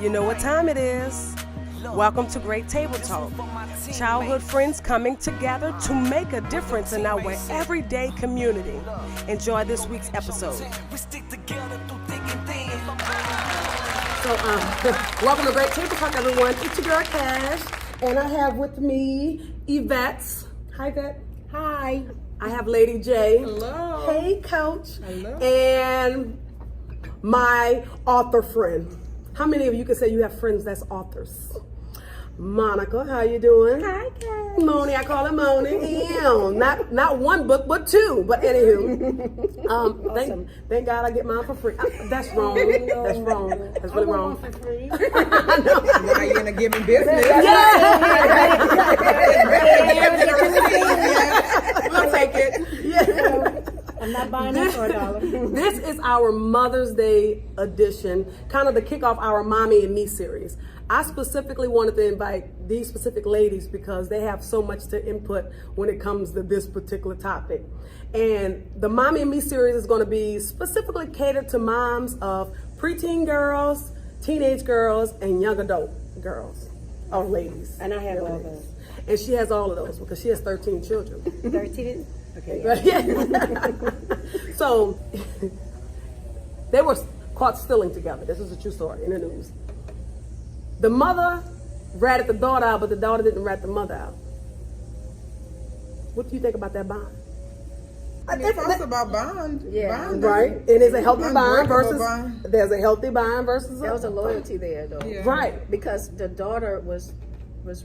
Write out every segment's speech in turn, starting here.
You know what time it is. Welcome to Great Table Talk. Childhood friends coming together to make a difference in our everyday community. Enjoy this week's episode. So, welcome to Great Table Talk, everyone. It's your girl, Cash, and I have with me Yvette. Hi, Yvette. Hi. I have Lady J. Hello. Hey, Coach. Hello. And my author friend. How many of you can say you have friends that's authors? Monica, how you doing? Hi, Cash. Moni, I call her Moni. Ew, not one book, but two. But anywho, Awesome. thank God I get mine for free. That's wrong. That's wrong. That's really wrong. For free. Now you're gonna give me business. We'll take it. Yeah. I'm not buying that for $1. This is our Mother's Day edition, kind of the kickoff our Mommie Me series. I specifically wanted to invite these specific ladies because they have so much to input when it comes to this particular topic. And the Mommie Me series is going to be specifically catered to moms of preteen girls, teenage girls, and young adult girls or ladies. And I have all those. And she has all of those because she has 13 children. 13? Okay. Yeah. So they were caught stealing together. This is a true story in the news. The mother ratted the daughter out, but the daughter didn't rat the mother out. What do you think about that bond? I think it's about bond. Yeah. Bond, Right? It is a healthy bond versus bond. there's a healthy bond versus There was a loyalty there, though. Yeah. right. Because the daughter was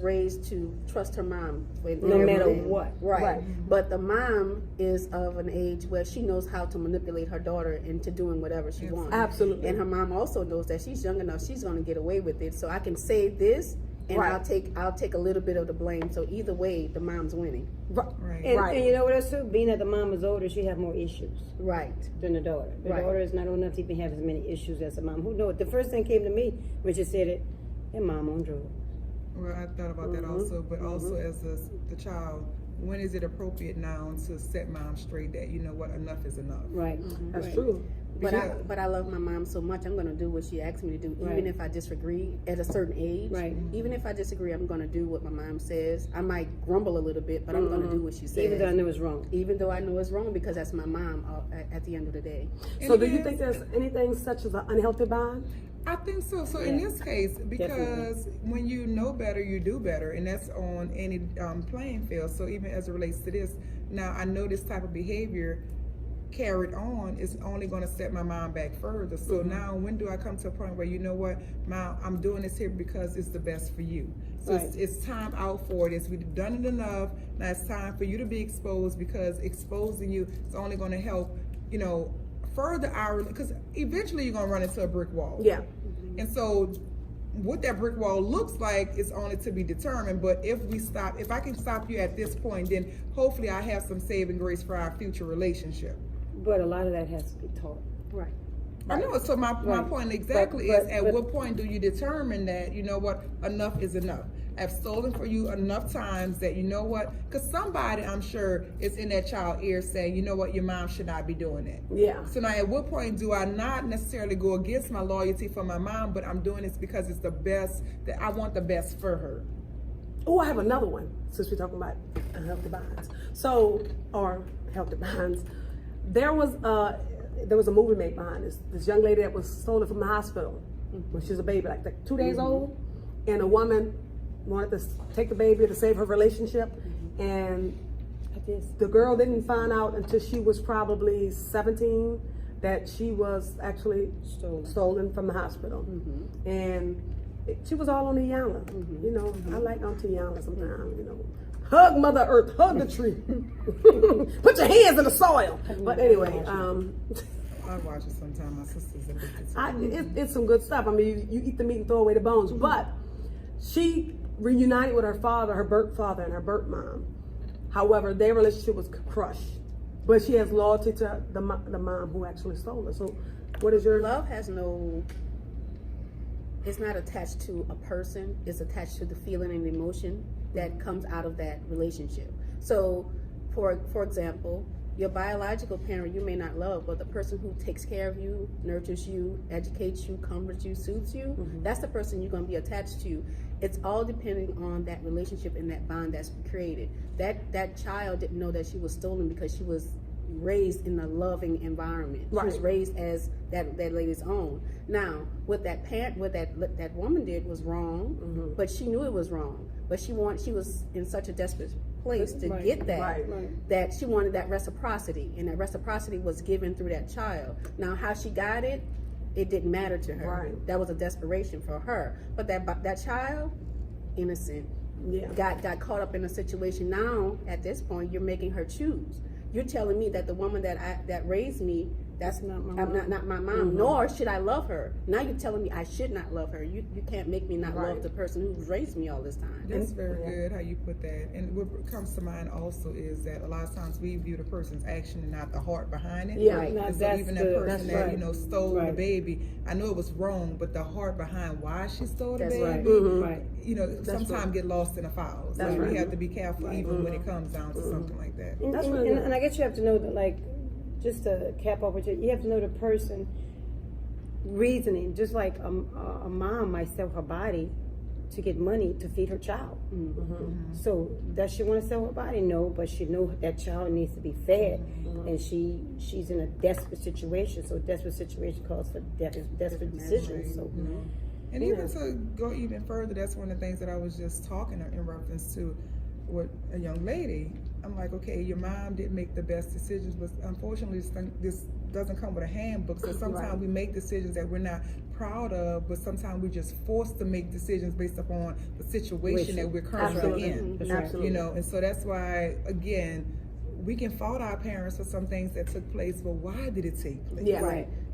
raised to trust her mom with No matter everything. what. Right. But the mom is of an age where she knows how to manipulate her daughter into doing whatever she wants. Absolutely. And her mom also knows that she's young enough, she's going to get away with it. So I can say this, and Right. I'll take a little bit of the blame. So either way, the mom's winning. Right. Right. And you know what else too? Being that the mom is older, she have more issues Right. than the daughter. The Right. daughter is not old enough to even have as many issues as the mom. Who knows? The first thing came to me when she said it, and mom on drugs. Well, I thought about that also, but also as the child, when is it appropriate now to set mom straight that you know what, enough is enough? Right. That's Right. true. But Yeah. I love my mom so much. I'm going to do what she asked me to do, even Right. if I disagree at a certain age. Right. Even if I disagree, I'm going to do what my mom says. I might grumble a little bit, but I'm going to do what she says. Even though I know it's wrong. Even though I know it's wrong, because that's my mom at the end of the day. So do you think there's anything such as an unhealthy bond? I think so. So in this case, because when you know better, you do better, and that's on any playing field. So even as it relates to this, now I know this type of behavior carried on is only going to set my mom back further. So now when do I come to a point where, you know what, Mom, I'm doing this here because it's the best for you. So Right. it's time out for this. We've done it enough. Now it's time for you to be exposed, because exposing you is only going to help, you know, further our, because eventually you're going to run into a brick wall. Yeah. And so what that brick wall looks like is only to be determined. But if I can stop you at this point, then hopefully I have some saving grace for our future relationship. But a lot of that has to be taught. Right. I know. So my point exactly But- is at but- what point do you determine that, you know what, enough is enough? I've stolen for you enough times that, you know what, because somebody, I'm sure, is in that child's ear saying, you know what, your mom should not be doing that. Yeah. So now at what point do I not necessarily go against my loyalty for my mom, but I'm doing this because it's the best, that I want the best for her. Oh, I have another one since we're talking about healthy bonds. So, or healthy bonds. There was a movie made behind this young lady that was stolen from the hospital when she was a baby, like 2 days old, and a woman wanted to take the baby to save her relationship, and the girl didn't find out until she was probably 17 that she was actually stolen from the hospital, and she was all on the Yana. You know, I like Auntie Yana sometimes. You know, hug Mother Earth, hug the tree, put your hands in the soil. But anyway, I watch it sometimes. My sister's addicted to it. it's some good stuff. I mean, you eat the meat and throw away the bones. But she reunited with her father, her birth father, and her birth mom. However, their relationship was crushed. But she has loyalty to the mom who actually stole her. So, what is your Love has no. It's not attached to a person. It's attached to the feeling and emotion that comes out of that relationship. So, for example, Your biological parent you may not love, but the person who takes care of you, nurtures you, educates you, comforts you, soothes you, that's the person you're going to be attached to. It's all depending on that relationship and that bond that's created. That child didn't know that she was stolen because she was raised in a loving environment. She was raised as that lady's own. Now, what that parent, what that woman did was wrong, but she knew it was wrong. But she was in such a desperate place to get that, that she wanted that reciprocity, and that reciprocity was given through that child. Now, how she got it, it didn't matter to her. That was a desperation for her. But that child, innocent, got caught up in a situation. Now, at this point, you're making her choose. You're telling me that the woman that raised me, that's not my mom. Not my mom, nor should I love her. Now you're telling me I should not love her. You can't make me not love the person who's raised me all this time. That's very good how you put that. And what comes to mind also is that a lot of times we view the person's action and not the heart behind it. And so even that person that stole the baby, I know it was wrong, but the heart behind why she stole the baby, sometimes get lost in the files. So we have to be careful even when it comes down to something like that. And I guess you have to know that, like, just to cap off with you have to know the person reasoning. Just like a mom might sell her body to get money to feed her child. So does she want to sell her body? No, but she knows that child needs to be fed, and she's in a desperate situation. So desperate situation calls for desperate decisions. So. And even to go even further, that's one of the things that I was just talking in reference to with a young lady. I'm like, okay, your mom didn't make the best decisions, but unfortunately this doesn't come with a handbook. So sometimes we make decisions that we're not proud of, but sometimes we're just forced to make decisions based upon the situation that we're currently in. And so that's why, again, we can fault our parents for some things that took place, but why did it take place?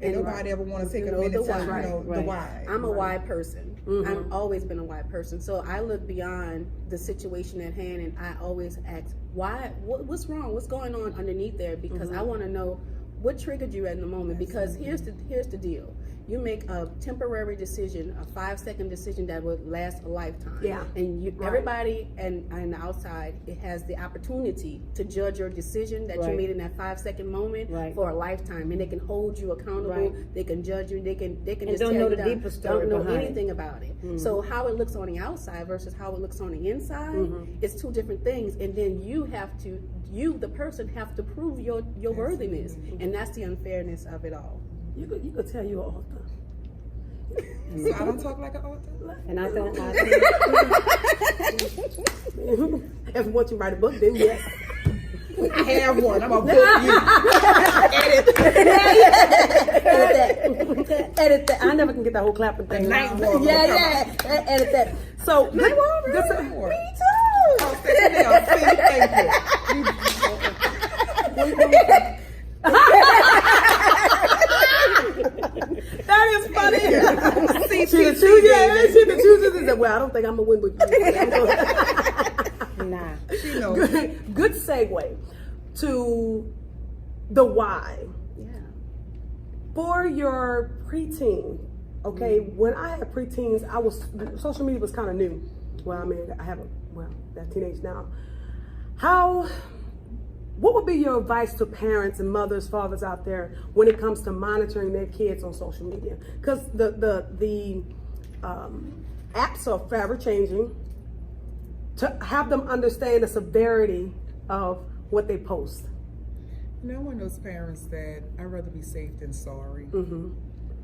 And nobody ever want to take a minute to the why. I'm a why person. I've always been a why person. So I look beyond the situation at hand, and I always ask, why? What's wrong? What's going on underneath there? Because I want to know what triggered you at the moment. Because here's the deal. You make a temporary decision, a 5-second decision that would last a lifetime. And everybody and the outside, it has the opportunity to judge your decision that you made in that 5-second moment for a lifetime, and they can hold you accountable. They can judge you. They can just don't know the deeper story. Don't know anything about it. So how it looks on the outside versus how it looks on the inside, it's two different things. And then you, the person, have to prove your worthiness, and that's the unfairness of it all. You could tell you an author. So I don't talk like an author? And I don't If once you write a book, then yes. I have one. I'm a book you. Edit that. I never can get that whole clapping thing. Edit that. So me too. That is funny. She the chooses. Well, I don't think I'm gonna win with you. Nah. She knows. Good segue to the why. For your preteen, okay. When I had preteens, social media was kind of new. Well, I mean, they're teenage now. What would be your advice to parents and mothers, fathers out there when it comes to monitoring their kids on social media? Because the apps are forever changing. To have them understand the severity of what they post. I'm one of those parents that I'd rather be safe than sorry.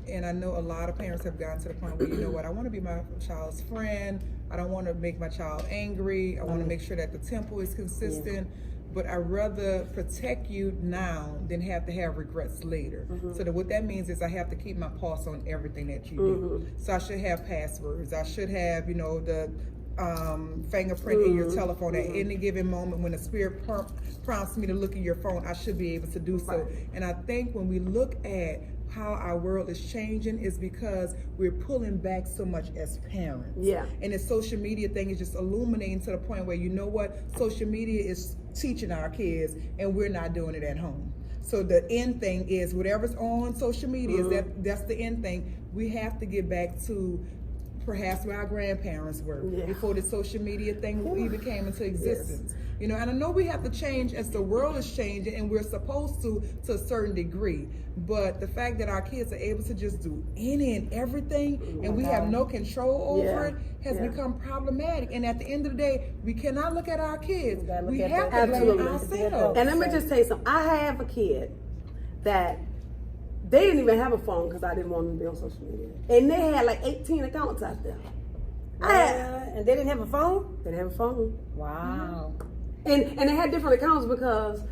And I know a lot of parents have gotten to the point where, you know what, I want to be my child's friend. I don't want to make my child angry. I want to make sure that the tempo is consistent. But I'd rather protect you now than have to have regrets later. So what that means is I have to keep my pulse on everything that you do. So I should have passwords. I should have, the fingerprint in your telephone at any given moment. When the spirit prompts me to look at your phone, I should be able to do so. And I think when we look at how our world is changing is because we're pulling back so much as parents. And the social media thing is just illuminating to the point where, you know what, social media is teaching our kids and we're not doing it at home. So the end thing is whatever's on social media, that's the end thing. We have to get back to perhaps where our grandparents were Yeah. before the social media thing even came into existence. You know, and I know we have to change as the world is changing, and we're supposed to a certain degree. But the fact that our kids are able to just do any and everything, and we have no control over it, has become problematic. And at the end of the day, we cannot look at our kids. We have to blame ourselves. And let me just tell you something. I have a kid that they didn't even have a phone because I didn't want them to be on social media, and they had like 18 accounts out there. And they didn't have a phone? They didn't have a phone. Wow. And they had different accounts because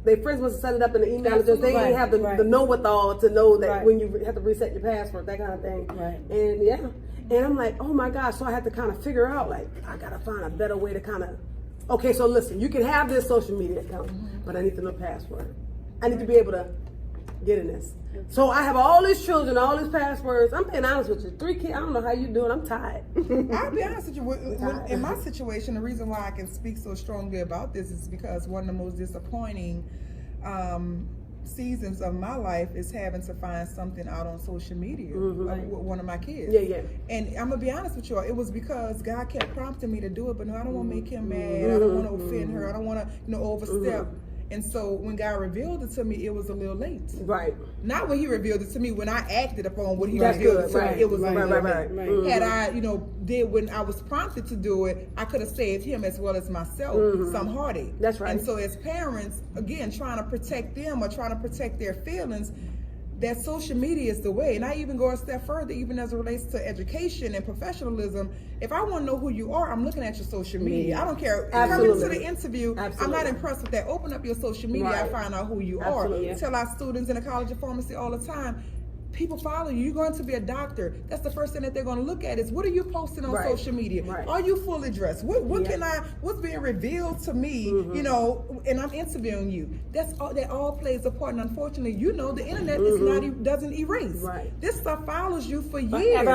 their friends must have set it up in the email address. They didn't have the know-withal to know that when you have to reset your password, that kind of thing. Right. And and I'm like, oh my gosh. So I had to kind of figure out, like, I got to find a better way to kind of, okay, so listen, you can have this social media account, but I need to know password. I need to be able to get in this. So I have all these children, all these passwords. I'm being honest with you. 3 kids, I don't know how you do it. I'm tired. I'll be honest with you. In my situation, the reason why I can speak so strongly about this is because one of the most disappointing seasons of my life is having to find something out on social media with one of my kids. Yeah. And I'm gonna be honest with you, it was because God kept prompting me to do it, but no, I don't want to make him mad. I don't want to offend her. I don't want to, overstep. And so when God revealed it to me, it was a little late. Right. Not when He revealed it to me, when I acted upon what He That's revealed good. to me, it was a little late. Right. Had I, did when I was prompted to do it, I could have saved him as well as myself some heartache. That's right. And so as parents, again, trying to protect them or trying to protect their feelings, that social media is the way. And I even go a step further, even as it relates to education and professionalism. If I want to know who you are, I'm looking at your social media. I don't care. Coming to the interview, I'm not impressed with that. Open up your social media, I find out who you are. I tell our students in the College of Pharmacy all the time, people follow you. You're going to be a doctor. That's the first thing that they're going to look at is, what are you posting on social media? Are you fully dressed? What's being revealed to me, and I'm interviewing you. That all plays a part. And unfortunately, the internet doesn't erase. This stuff follows you for years.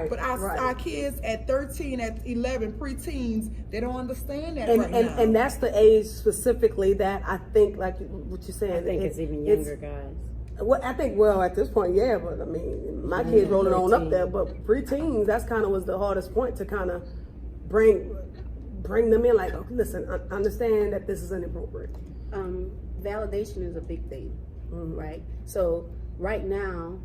But our kids at 13, at 11, preteens, they don't understand that right now. And that's the age specifically that I think, like what you're saying. I think it's even younger guys. Well, I think, at this point, yeah, but I mean, my kids rolling on up there, but preteens, that's kind of was the hardest point to kind of bring them in, like, okay, listen, I understand that this is inappropriate. Validation is a big thing, right? So right now,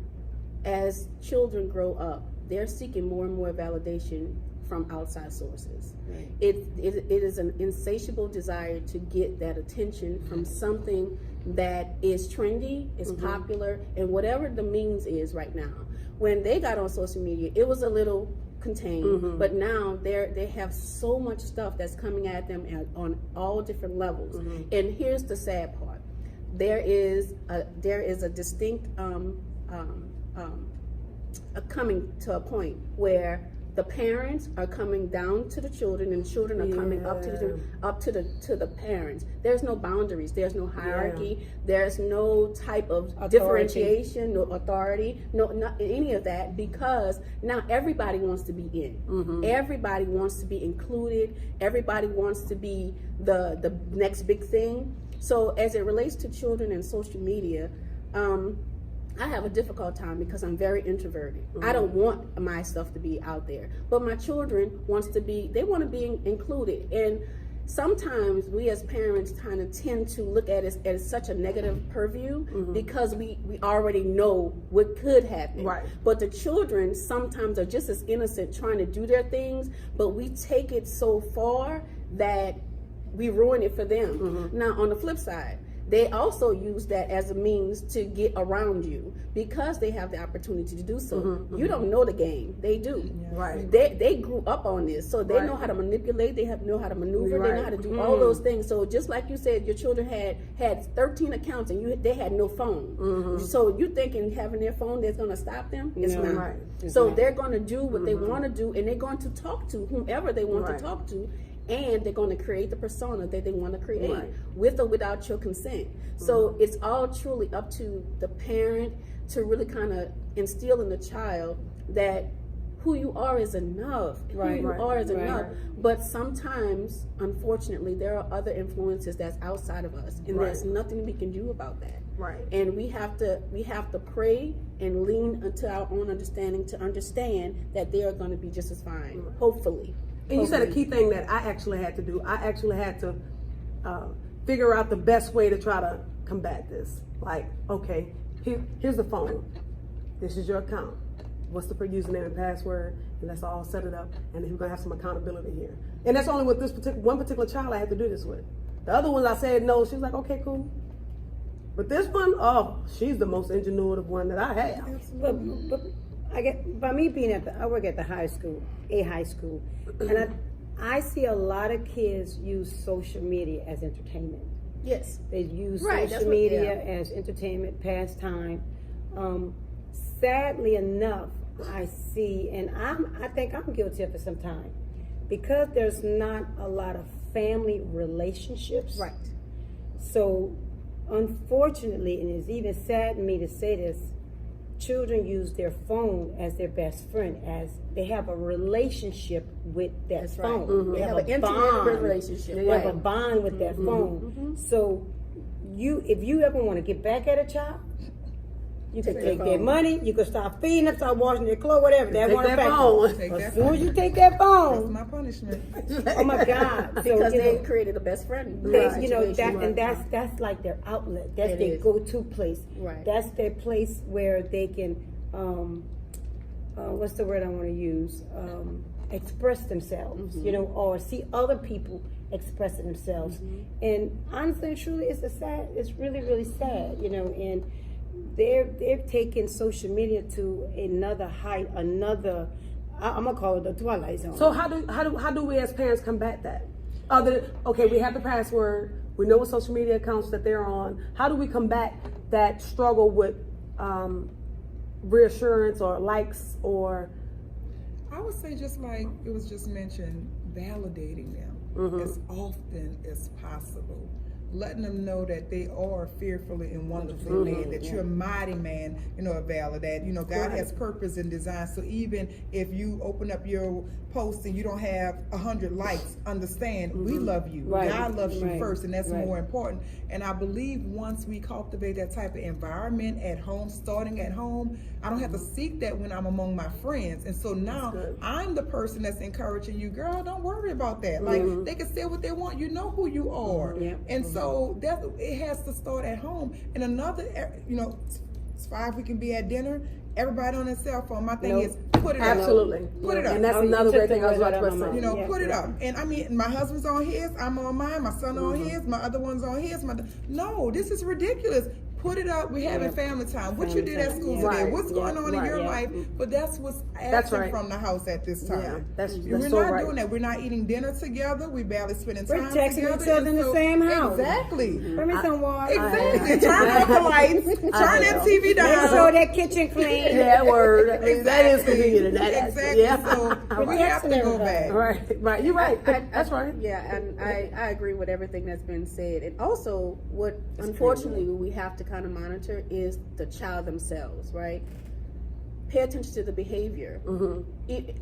as children grow up, they're seeking more and more validation from outside sources. Right. It is an insatiable desire to get that attention from something that is trendy, is popular, and whatever the means is right now. When they got on social media, it was a little contained, but now they have so much stuff that's coming at them on all different levels. And here's the sad part: there is a distinct coming to a point where the parents are coming down to the children, and children are coming up to the parents. There's no boundaries. There's no hierarchy. There's no type of differentiation, no authority, not any of that, because now everybody wants to be in. Everybody wants to be included. Everybody wants to be the next big thing. So as it relates to children and social media, I have a difficult time because I'm very introverted. I don't want my stuff to be out there, but my children want to be included. And sometimes we as parents kind of tend to look at it as such a negative purview because we already know what could happen. Right. But the children sometimes are just as innocent trying to do their things, but we take it so far that we ruin it for them. Now, on the flip side, they also use that as a means to get around you because they have the opportunity to do so. You don't know the game. They do. Right. They grew up on this, so they know how to manipulate. They know how to maneuver. They know how to do all those things. So just like you said, your children had 13 accounts and they had no phone. So you thinking having their phone that's going to stop them? It's not. Right. So they're going to do what they want to do, and they're going to talk to whomever they want to talk to. And they're going to create the persona that they want to create with or without your consent. So it's all truly up to the parent to really kind of instill in the child that who you are is enough. Right, Who you right, are is right. enough. But sometimes, unfortunately, there are other influences that's outside of us, and Right. there's nothing we can do about that. Right. And we have to pray and lean into our own understanding to understand that they are going to be just as fine, hopefully. And you said a key thing that I actually had to do. I actually had to figure out the best way to try to combat this. Like, okay, here's the phone. This is your account. What's the username and password? And let's all set it up. And then we're gonna have some accountability here. And that's only with this one particular child I had to do this with. The other ones I said no. She was like, okay, cool. But this one, oh, she's the most ingenuitive one that I have. But I get by me being I work at the high school, and I see a lot of kids use social media as entertainment. Yes. They use Right, that's social what- media yeah. as entertainment, pastime. Sadly enough, I see, and I think I'm guilty of it sometimes, because there's not a lot of family relationships. Right. So, unfortunately, and it's even sad to me to say this, children use their phone as their best friend, as they have a relationship with that That's right. phone. They have an intimate relationship. They have a Right. bond with that phone. So, if you ever want to get back at a child, you can Take take their their phone. money, you can start feeding them, start washing their clothes, whatever. They Take want that it back. phone. Take As that soon as you phone. take that That's phone, my punishment. oh my God. So, Because you they know, created a best friend. you know that, situation. and that's like their outlet. That's It their is. go-to place. Right. That's their place where they can, what's the word I want to use? Express themselves. You know, or see other people expressing themselves. And honestly and truly, it's really, really sad. You know, and they've taken social media to another height, I'm gonna call it the twilight zone. So how do we as parents combat that? Okay, we have the password. We know what social media accounts that they're on. How do we combat that struggle with reassurance or likes or? I would say, just like it was just mentioned, validating them as often as possible. Letting them know that they are fearfully and wonderfully made, that you're a mighty man, Vala, that, God has purpose and design. So even if you open up your post and you don't have 100 likes, understand, we love you. Right. God loves you Right. first, and that's Right. more important. And I believe once we cultivate that type of environment at home, starting at home, I don't have to seek that when I'm among my friends. And so now good. I'm the person that's encouraging you, girl, don't worry about that. Like, they can say what they want. You know who you are. Yeah. And so it has to start at home. And another, it's fine if we can be at dinner, everybody on their cell phone. My thing Nope. is, put it up. Absolutely. Put it up. And that's Oh, you another took great the thing I was word about out to of my say. mouth. Yeah, Put it yeah. up. And I mean, my husband's on his, I'm on mine, my son on his, my other one's on his. No, this is ridiculous. Put it up. We're having family time. What you Family did at time, school yeah. today? Right. What's going on in Right. your Yeah. life? But that's what's That's absent right. from the house at this time. Yeah, that's We're so not right. doing that. We're not eating dinner together. We barely spending We're time texting together. each other in And the so- same house. Exactly. Bring me some water. Exactly. Turn off the lights. Turn that TV Make down. sure that kitchen clean. Yeah, word. I mean, that is convenient in that aspect. Exactly. Yeah. So we have to go back. Right. You're right. That's right. Yeah, and I agree with everything that's been said. And also, what unfortunately we have to kind of monitor is the child themselves, right? Pay attention to the behavior.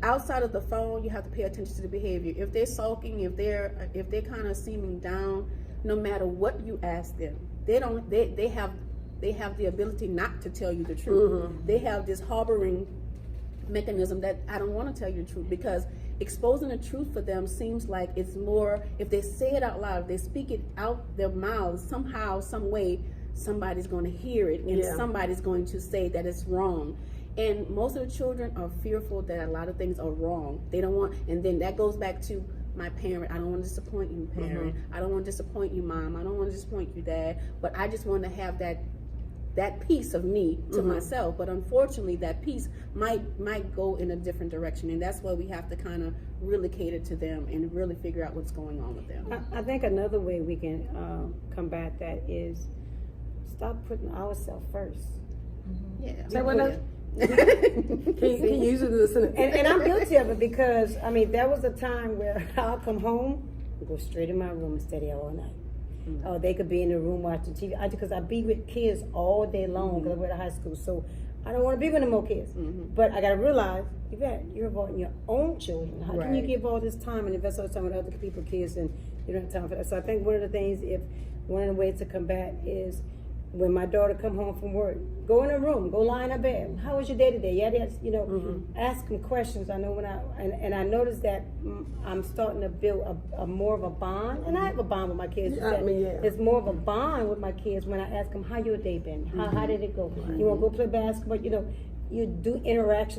Outside of the phone, you have to pay attention to the behavior. If they're sulking, if they're kind of seeming down, no matter what you ask them, they have the ability not to tell you the truth. They have this harboring mechanism that I don't want to tell you the truth, because exposing the truth for them seems like it's more, if they say it out loud, if they speak it out their mouths, somehow, some way, somebody's going to hear it, and somebody's going to say that it's wrong. And most of the children are fearful that a lot of things are wrong. They don't want, and then that goes back to my parent. I don't want to disappoint you, parent. I don't want to disappoint you, mom. I don't want to disappoint you, dad. But I just want to have that piece of me to myself. But unfortunately, that piece might go in a different direction, and that's why we have to kind of really cater to them and really figure out what's going on with them. I think another way we can combat that is stop putting ourselves first. Yeah. Say what now? Can you use it as a And I'm guilty of it, because I mean there was a time where I'll come home and go straight in my room and stay there all night. They could be in the room watching TV, because I be with kids all day long because I went to high school. So I don't want to be with no more kids. But I got to realize, Yvette, you're involved in your own children. How can you Right. give all this time and invest all the time with other people's kids and you don't have time for that? So I think one of the things, one of the ways to combat is when my daughter come home from work, go in her room, go lie in her bed. How was your day today? Ask them questions. I know and I noticed that I'm starting to build a more of a bond, and I have a bond with my kids. It's more of a bond with my kids when I ask them, how your day been? How did it go? You want to go play basketball? You do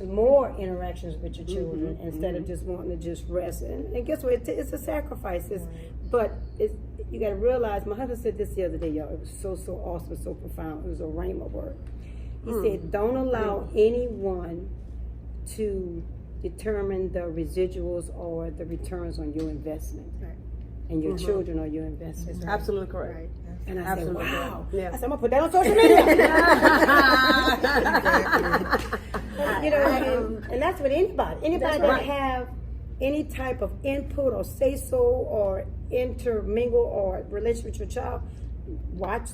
more interactions with your children instead of just wanting to just rest. And guess what? It's a sacrifice. You got to realize, my husband said this the other day, y'all. It was so awesome, so profound. It was a rhema word. He said, don't allow anyone to determine the residuals or the returns on your investment. Right. And your children are your investment. Absolutely correct. Right. And I said, wow. Yeah. I said, I'm going to put that on social media. And that's with anybody. Anybody that have any type of input or say so or intermingle or relationship with your child, watch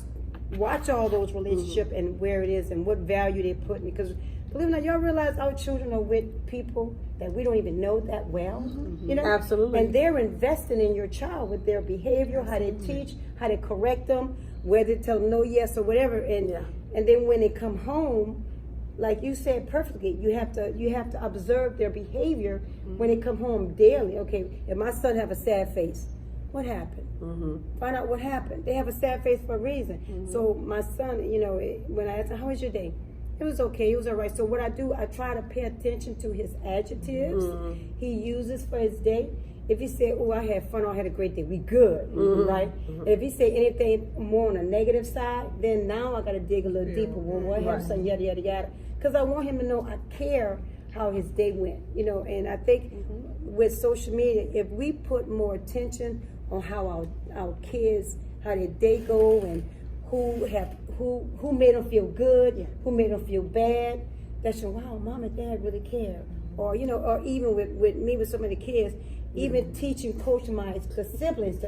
all those relationships and where it is and what value they put in it. Because believe it or not, y'all realize our children are with people that we don't even know that well. Absolutely. And they're investing in your child with their behavior, how they teach, how they correct them, whether they tell them no, yes, or whatever. And then when they come home, like you said perfectly, you have to observe their behavior when they come home daily. Okay, if my son have a sad face, what happened? Find out what happened. They have a sad face for a reason. So my son, when I asked him, how was your day? It was okay, it was all right. So what I do, I try to pay attention to his adjectives he uses for his day. If he said, oh, I had fun, or I had a great day, we good, right? And if he say anything more on the negative side, then now I got to dig a little deeper. Well, what happened, son, yada, yada, yada. Because I want him to know I care how his day went, and I think with social media, if we put more attention on how our kids, how their day go, and who made them feel good, who made them feel bad, that's wow, mom and dad really care. Or or even with me with so many kids, even teaching, coaching the siblings,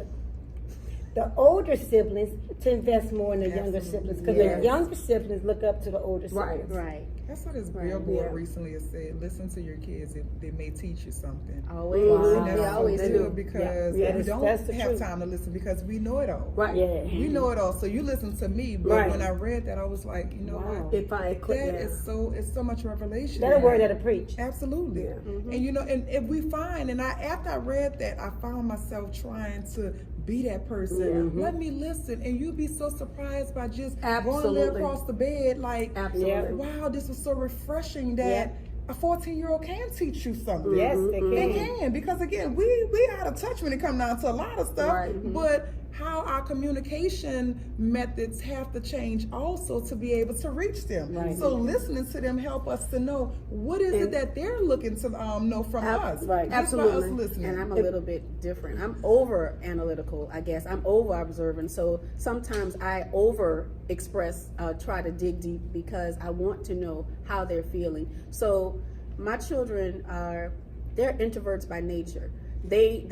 the older siblings to invest more in the younger siblings, because the younger siblings look up to the older siblings. Right. That's what this billboard recently has said. Listen to your kids; they may teach you something. Always. And that's Always so do. good because we don't have time to listen because we know it all. Right. Yeah. We know it all. So you listen to me, but when I read that, I was like, you know what? It's so much revelation. That's a word that'll preach. Absolutely. And and if we find, after I read that, I found myself trying to be that person. Let me listen, and you'd be so surprised by just going there across the bed, like, wow, this was so refreshing that a 14-year-old can teach you something. Yes, they can. They can, because again, we out of touch when it comes down to a lot of stuff. But how our communication methods have to change also to be able to reach them. So listening to them help us to know what is it that they're looking to know from us. Just by us listening. And I'm a little bit different. I'm over analytical, I guess. I'm over observant. So sometimes I over express, try to dig deep because I want to know how they're feeling. So my children they're introverts by nature. They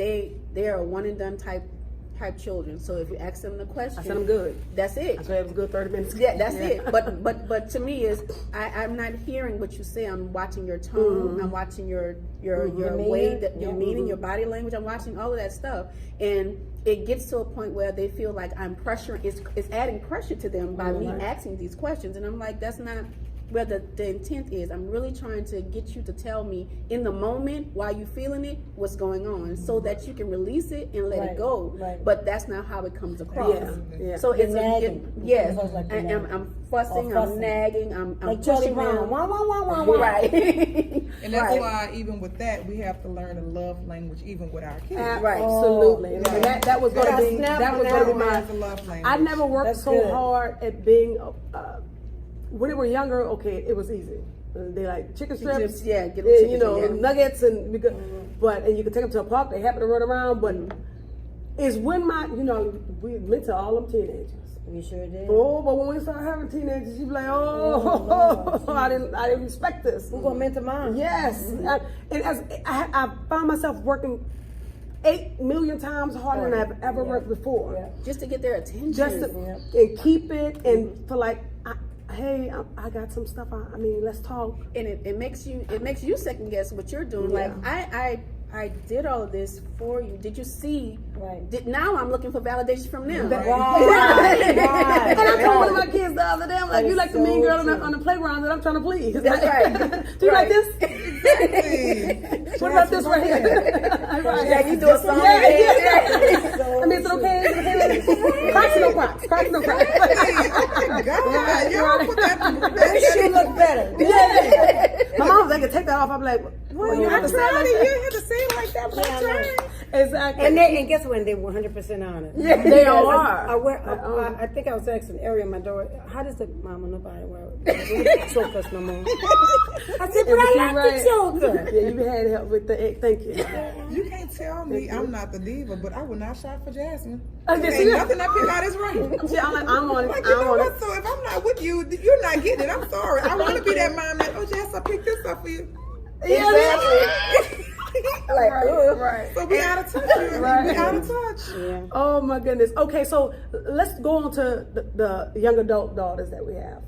are a one and done type children. So if you ask them the question, I said I'm good. That's it. I said it was good 30 minutes. Yeah, that's it. But to me is I'm not hearing what you say. I'm watching your tone. I'm watching your way that your meaning, your body language. I'm watching all of that stuff, and it gets to a point where they feel like I'm pressuring. It's adding pressure to them by me asking these questions, and I'm like, that's not where the intent is. I'm really trying to get you to tell me in the moment while you're feeling it what's going on, so that you can release it and let it go. But that's not how it comes across. So it's nagging. I'm fussing, I'm nagging, I'm like Charlie pushing Brown. them. Right. And that's why even with that, we have to learn a love language even with our kids. Absolutely. And that was going to be my love language. I never worked so hard at being when they were younger, okay, it was easy. They like chicken strips, get them chicken, nuggets, and you could take them to a park. They happy to run around, but it's when we went to all them teenagers. We sure did. Oh, but when we started having teenagers, you be like, I didn't expect this. We're gonna mentor mine. Yes, and as I found myself working 8 million times harder than I've ever worked before, just to get their attention, and keep it, and for like. hey, I got some stuff. I mean, let's talk. And it makes you second guess what you're doing. Yeah. Like I did all of this for you. Did you see? Right. Now I'm looking for validation from them. Right. And I told one of my kids the other day, I'm like, That you is like the so mean girl true. on the playground that I'm trying to please. That's right. Do you like Right. this? Exactly. What about this right here? Right. Yeah, you do a song. Yeah, So I mean, is it okay? Is it okay? Cracks or no cracks? Cracks or no cracks? Oh my God, y'all put This should look better. Yeah. My mom's like, take that off. I'm like, well, you have to say it like You that. have to say it like that, but Yeah, I I'm know. trying. Exactly. And guess what? They're 100% honest. Yeah, they are. I think I was asking Ariel, my daughter, how does the mama nobody wear choke us no more? I said, but I Yeah, like right. the choker. Yeah, you had help with the egg. Thank you. You can't tell me I'm not the diva, but I would not shop for Jasmine. I guess Ain't you- nothing I pick out is right. Yeah, I'm on it. Like, you I'm know on what? it. So if I'm not with you, you're not getting it. I'm sorry. I want to be that mom that, oh, Jess, I picked this up for you. Exactly. Like, Right. So we out of touch. Right. We out of touch. Yeah. Oh my goodness. Okay, so let's go on to the young adult daughters that we have.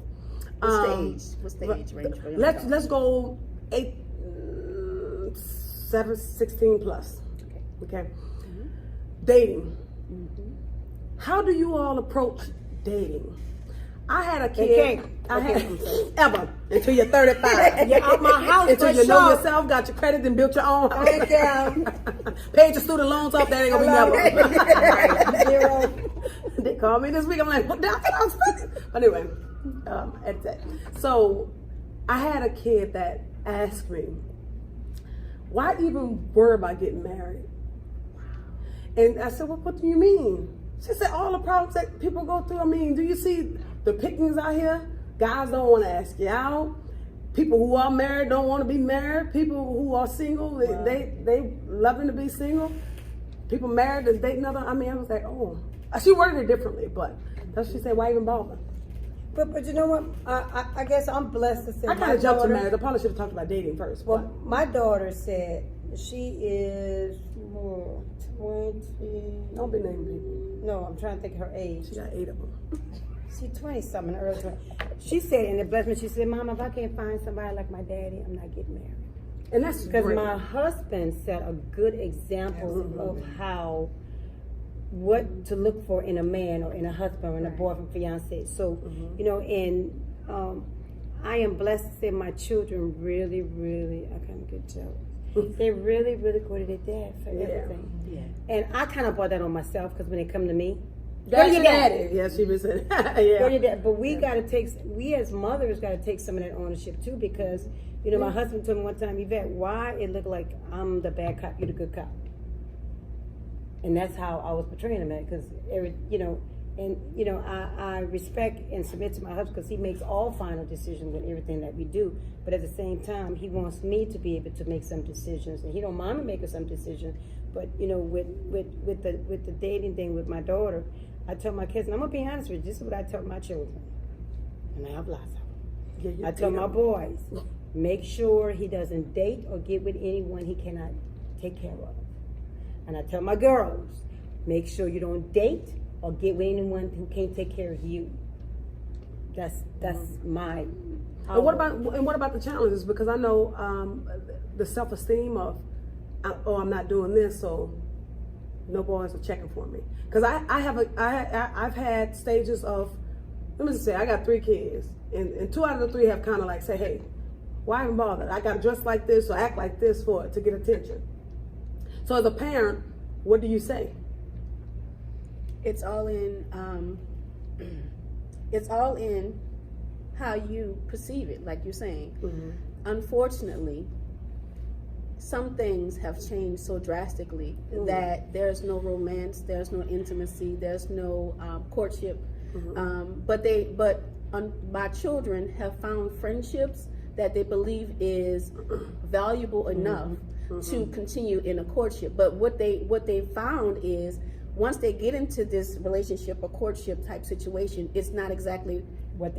What's the age range for your Let's go 16 plus. Okay. Dating. How do you all approach dating? I had a kid. Ever until you're 35. You're out my house Until for you know sure. yourself, got your credit, and built your own house. Thank you. Paid your student loans off. That ain't gonna be never. Zero. They called me this week. I'm like, what? I thought I was fucking. But anyway, at that. So I had a kid that asked me, why even worry about getting married? And I said, well, what do you mean? She said, all the problems that people go through. I mean, do you see the pickings out here? Guys don't want to ask you out. People who are married don't want to be married. People who are single, they loving to be single. People married to date another. I mean, I was like, oh. She worded it differently, but she said, why even bother? But you know what? I guess I'm blessed to say I kind my of jumped to daughter- marriage. I probably should have talked about dating first. Well, But my daughter said she is 20. don't be naming people. No, I'm trying to think her age. She got 8 of them. She's 20 something, early 20. She said, and it blessed me. She said, "Mom, if I can't find somebody like my daddy, I'm not getting married." And that's Because great. my husband set a good example of how, what to look for in a man or in a husband or in a boyfriend, fiance. So, you know, and I am blessed to say my children really, really, I kind of get jealous. They really, really go to their dad for everything. Yeah. And I kind of brought that on myself because when they come to me, That's your your daddy. daddy. Yeah, she was saying. go to Yeah. your dad. But we got to take, we as mothers got to take some of that ownership too, because, you know, my husband told me one time, Yvette, why it looked like I'm the bad cop, you're the good cop. And that's how I was portraying him at, because you know, and you know, I respect and submit to my husband because he makes all final decisions with everything that we do. But at the same time, he wants me to be able to make some decisions, and he don't mind me making some decisions. But you know, with the dating thing with my daughter, I tell my kids, and I'm gonna be honest with you, this is what I tell my children, and I have lots of them. Yeah, you I tell my did. boys, make sure he doesn't date or get with anyone he cannot take care of. And I tell my girls, make sure you don't date or get with anyone who can't take care of you. That's my. And what about the challenges? Because I know the self-esteem of, oh, I'm not doing this, so no boys are checking for me. Because I've had stages of, let me just say, I got 3 kids, and 2 out of the 3 have kind of like say, hey, why even bother? I got to dress like this or act like this to get attention. So as a parent, what do you say? It's all in how you perceive it, like you're saying. Unfortunately, some things have changed so drastically that there's no romance, there's no intimacy, there's no courtship. But my children have found friendships that they believe is valuable enough to continue in a courtship. But what they found is, once they get into this relationship or courtship type situation, it's not exactly what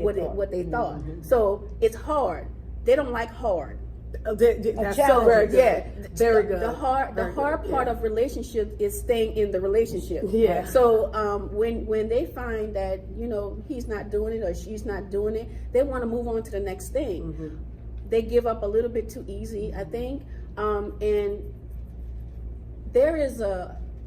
they thought. So it's hard. They don't like hard. That's so challenge. very good. Yeah, Very good. The hard Very part good. of relationship is staying in the relationship. Yeah. So when they find that he's not doing it or she's not doing it, they want to move on to the next thing. Mm-hmm. They give up a little bit too easy, I think, and there is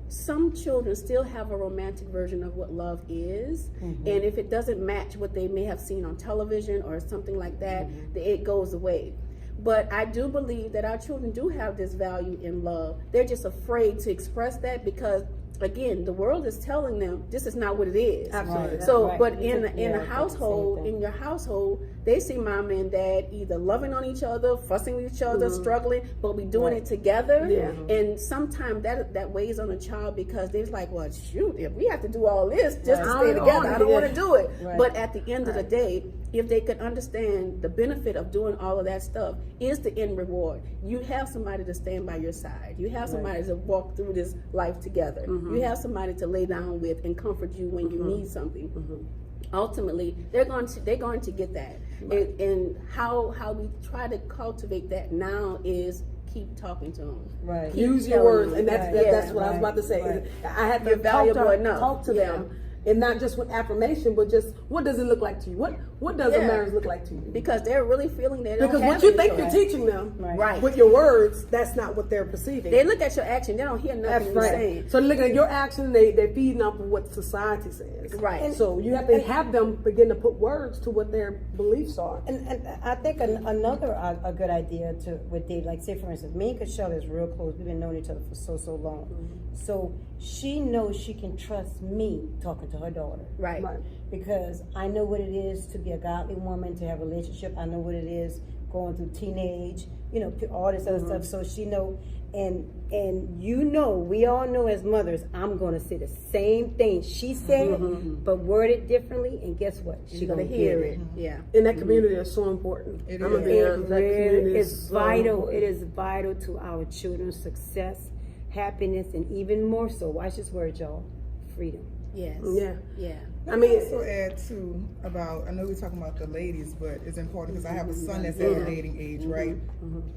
some children still have a romantic version of what love is, and if it doesn't match what they may have seen on television or something like that, it goes away. But I do believe that our children do have this value in love. They're just afraid to express that because, again, the world is telling them this is not what it is. Absolutely. So, Right. but in Yeah, a household, in your household, they see mom and dad either loving on each other, fussing with each other, struggling, but we doing it together. Yeah. And sometimes that weighs on a child because they're like, well, shoot, if we have to do all this just to I stay don't together, want I it. don't want to do it. Right. But at the end of the day, if they could understand the benefit of doing all of that stuff is the end reward. You have somebody to stand by your side. You have somebody to walk through this life together. You have somebody to lay down with and comfort you when you need something. Ultimately, they're going to get that. And how we try to cultivate that now is keep talking to them. Right. Keep Use your telling words, them. and that's Right. that's what I was about to say. Right. I had to You're valuable enough. talk to Yeah. them, and not just with affirmation, but just what does it look like to you? What does a Yeah. marriage look like to you? Because they're really feeling they don't Because have what you any think choice. you're teaching them Right. with your words, that's not what they're perceiving. They look at your action, they don't hear That's nothing you're right. saying. So looking at your action, they're feeding off of what society says. Right. And so you have to have them begin to put words to what their beliefs are. And I think another a good idea with Dave, like say for instance, me and Cashel is real close. We've been knowing each other for so long. So she knows she can trust me talking to her daughter. Right. Right. Because I know what it is to be a godly woman, to have a relationship. I know what it is going through teenage, all this other stuff. So she know, and we all know as mothers, I'm gonna say the same thing she said, but word it differently. And guess what? She's gonna hear it. Yeah. And that community is so important. It I'm gonna is. be honest, that community It's is so vital. important. It is vital to our children's success, happiness, and even more so. Watch this word, y'all. Freedom. Yes. Yeah. Yeah. Let me also add too about, I know we're talking about the ladies, but it's important because I have a son that's at a dating age, right?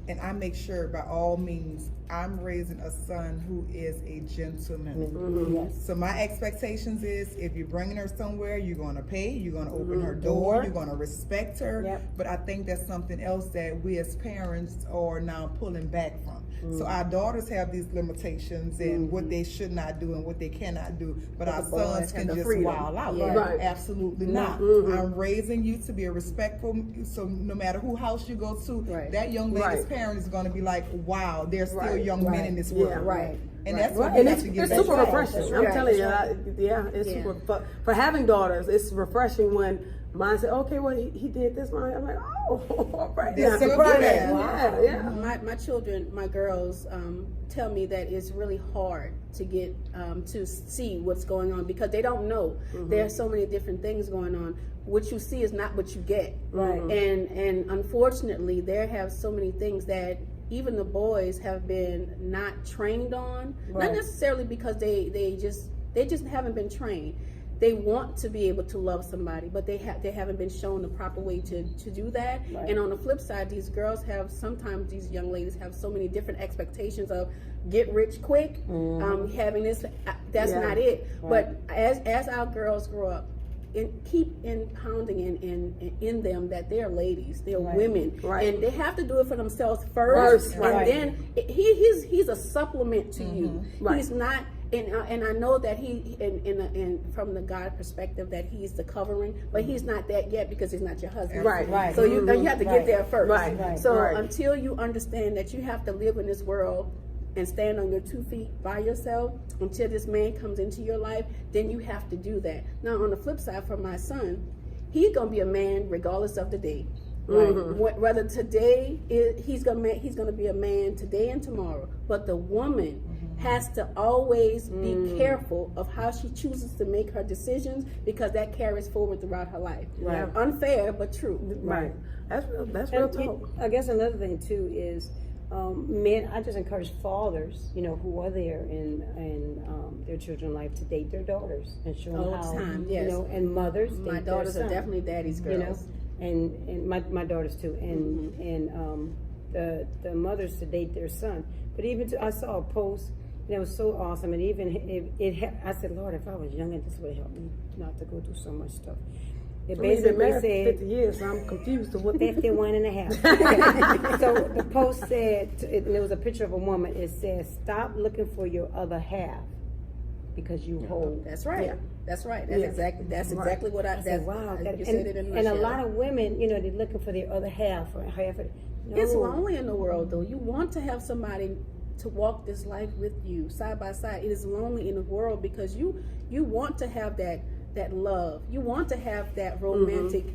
And I make sure by all means I'm raising a son who is a gentleman. Yes. So my expectations is if you're bringing her somewhere, you're going to pay, you're going to open her door, you're going to respect her. Yep. But I think that's something else that we as parents are now pulling back from. So our daughters have these limitations and what they should not do and what they cannot do, but our the sons boys can have the just freedom. wild out. Yeah. Right. Absolutely not. I'm raising you to be a respectful, so no matter who house you go to, Right. that young lady's Right. parent is going to be like, wow, there's still Right. young men in this Yeah. world. Right. And that's what And we it's have to get super back. refreshing. right. I'm telling you, That's it's Yeah. super. For having daughters, it's refreshing when mine said, "Okay, well, he did this." I'm like, "Oh, all right." They're now." so good at it. Yeah. My children, my girls, tell me that it's really hard to get to see what's going on because they don't know. There are so many different things going on. What you see is not what you get. Right. And unfortunately, there have so many things that even the boys have been not trained on. Right. Not necessarily because they just haven't been trained. They want to be able to love somebody, but they haven't been shown the proper way to do that. Right. And on the flip side, these girls have sometimes these young ladies have so many different expectations of get rich quick, having this. That's Yeah. not it. Right. But as our girls grow up, keep impounding in them that they're ladies, they're Right. women, Right. and they have to do it for themselves first, and right. then he's a supplement to you. Right. He's not. And I know that he, in from the God perspective, that he's the covering, but he's not that yet because he's not your husband. Right. Right. So you have to Right. get there first. Right. Right. So Right. until you understand that you have to live in this world and stand on your 2 feet by yourself until this man comes into your life, then you have to do that. Now on the flip side, for my son, he's gonna be a man regardless of the day. Right. Whether today he's gonna be a man today and tomorrow, but the woman has to always be careful of how she chooses to make her decisions because that carries forward throughout her life. Right. Unfair but true. Right. That's real And talk. I guess another thing too is men. I just encourage fathers, who are there in their children's life to date their daughters and show them All the how, time, yes. and mothers. My date their daughters are son, definitely daddy's girls. and my daughters too, and the mothers to date their son. But even I saw a post, and it was so awesome. And even I said, Lord, if I was younger, this would help me not to go through so much stuff. It basically said 50 years, so I'm confused to what 51 and a half. So the post said, and there was a picture of a woman. It says, "Stop looking for your other half because you hold." That's right. Yeah. That's right. That's exactly what I said. Wow, you said it in a and a nutshell. lot of women, they're looking for their other half or half. No. It's lonely in the world, though. You want to have somebody to walk this life with you side by side. It is lonely in the world because you want to have that love. You want to have that romantic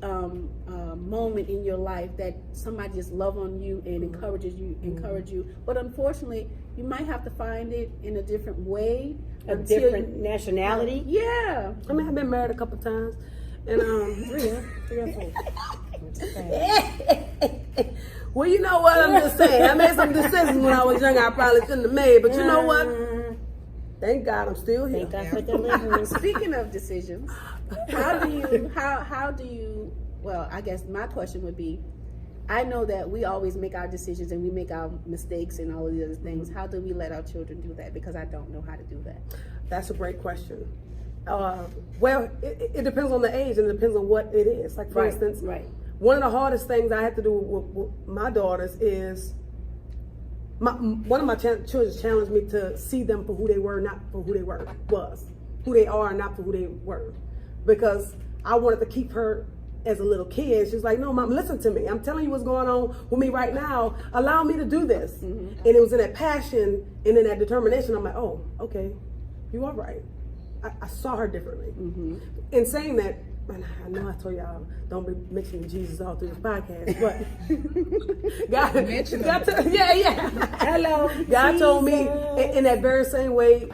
moment in your life that somebody just love on you and encourage you. But unfortunately, you might have to find it in a different way, a different nationality. Yeah. I mean, I've been married a couple times, and Three or four. well, you know what? I'm just saying. I made some decisions when I was young I probably shouldn't have made, but you know what? Thank God I'm still here. Thank God for deliverance. Speaking of decisions, how do you, well, I guess my question would be, I know that we always make our decisions and we make our mistakes and all of the other things. How do we let our children do that? Because I don't know how to do that. That's a great question. Well, it depends on the age and it depends on what it is. Like, for instance, one of the hardest things I have to do with my daughters is one of my children challenged me to see them for who they were, not for who they was. Who they are, not for who they were. Because I wanted to keep her as a little kid. She was like, no, Mom, listen to me. I'm telling you what's going on with me right now. Allow me to do this. Mm-hmm. And it was in that passion and in that determination. I'm like, oh, okay, you are right. I saw her differently. Mm-hmm. In saying that, and I know I told y'all don't be mentioning Jesus all through this podcast, but Hello. God told me in that very same way,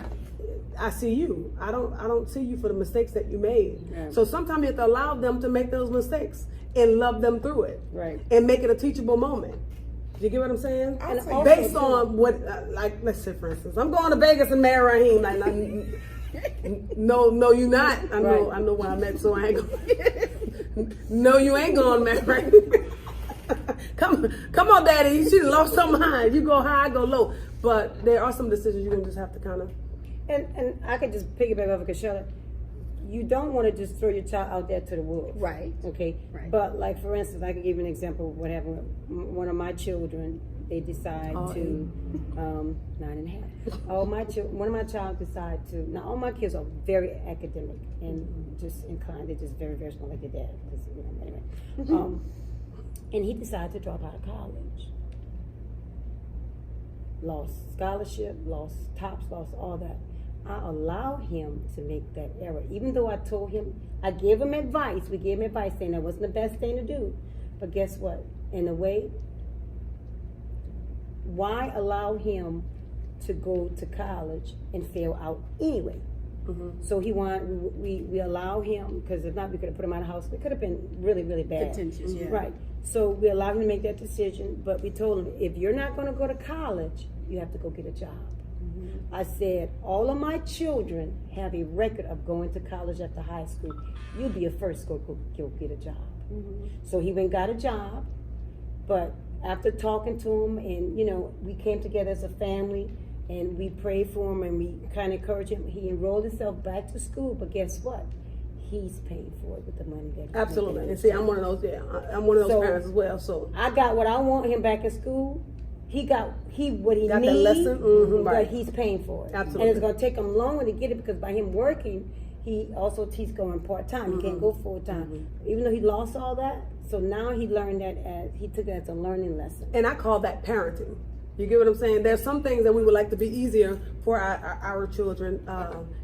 I see you. I don't see you for the mistakes that you made. Yeah. So sometimes you have to allow them to make those mistakes and love them through it, and make it a teachable moment. You get what I'm saying? And based on what, like, let's say for instance, I'm going to Vegas and marry Raheem. Like, no, you not. I know where I'm at, so I ain't going. No, you ain't going to marry Raheem. Come on, Daddy. You should have lost some mind. You go high, I go low. But there are some decisions you're gonna just have to kind of. And I could just piggyback off of Shirley. You don't want to just throw your child out there to the wolves. Right. Okay. Right. But like, for instance, I could give you an example of what happened with one of my children. They decide to 9.5. One of my child decide to. Now all my kids are very academic and just inclined. They're just very, very smart, like their dad. Anyway. And he decided to drop out of college. Lost scholarship, lost TOPS, lost all that. I allowed him to make that error. Even though I told him, I gave him advice. We gave him advice saying that wasn't the best thing to do. But guess what? In a way, why allow him to go to college and fail out anyway? Mm-hmm. So we allow him, because if not, we could have put him out of the house. It could have been really, really bad. Contentious, yeah. Right. So we allowed him to make that decision, but we told him, if you're not going to go to college, you have to go get a job. Mm-hmm. I said, all of my children have a record of going to college after high school. You'll be a first go get a job. Mm-hmm. So he went and got a job, but after talking to him, and we came together as a family, and we prayed for him, and we kind of encouraged him. He enrolled himself back to school, but guess what? He's paying for it with the money that he's absolutely. And see, I'm one of those. Yeah, I'm one of those parents as well. So I got what I want him back in school. He got what he needs, lesson. Mm-hmm, but he's paying for it. Absolutely. And it's going to take him longer to get it, because by him working, he's going part-time. Mm-hmm. He can't go full-time. Mm-hmm. Even though he lost all that, so now he learned that he took that as a learning lesson. And I call that parenting. You get what I'm saying? There's some things that we would like to be easier for our children.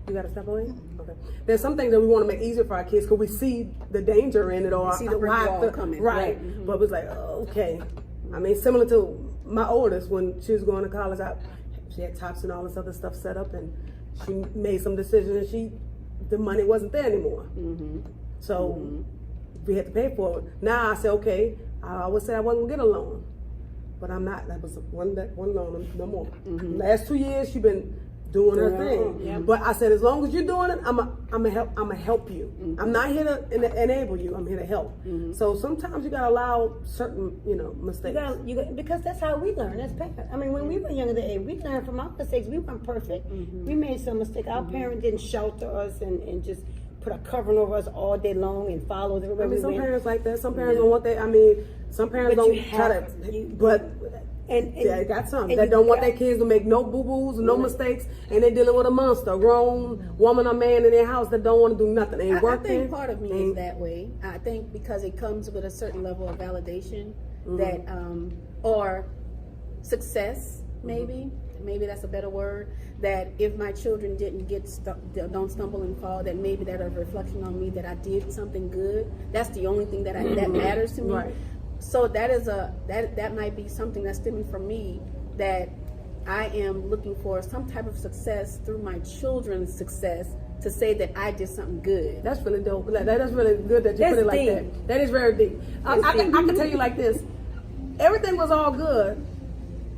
You got to step away? Okay. There's some things that we want to make easier for our kids because we see the danger in it, or see the wall coming. Right. Mm-hmm. But it was like, okay. I mean, similar to my oldest, when she was going to college, she had TOPS and all this other stuff set up, and she made some decisions, and the money wasn't there anymore. Mm-hmm. So we had to pay for it. Now I said, okay, I always said I wasn't going to get a loan. But I'm not. That was one loan, no more. Mm-hmm. Last 2 years, she's been doing her Doing her thing. own, yeah. But I said, as long as you're doing it, I'm gonna help you. I'm not here to enable you. I'm here to help. So sometimes you gotta allow certain, mistakes. Because that's how we learn as parents. I mean, when we were younger, we learned from our mistakes. We weren't perfect. We made some mistakes. Our parents didn't shelter us and just put a covering over us all day long and follow us everywhere we some went. parents like that. Some parents don't want that. Some parents But don't you try have to. to. But And yeah, got some and that you don't want got- their kids to make no boo-boos, no mistakes, and they're dealing with a monster, a grown woman or man in their house that don't want to do nothing. Ain't I working. think part of me is that way. I think because it comes with a certain level of validation that, or success, maybe that's a better word. That if my children didn't don't stumble and fall, that maybe that's a reflection on me that I did something good. That's the only thing that that matters to me. Right. So that is that might be something that's stemming from me, that I am looking for some type of success through my children's success to say that I did something good. That's really dope. That's really good that you That's put it like deep. that. That is very deep. I can tell you like this. Everything was all good.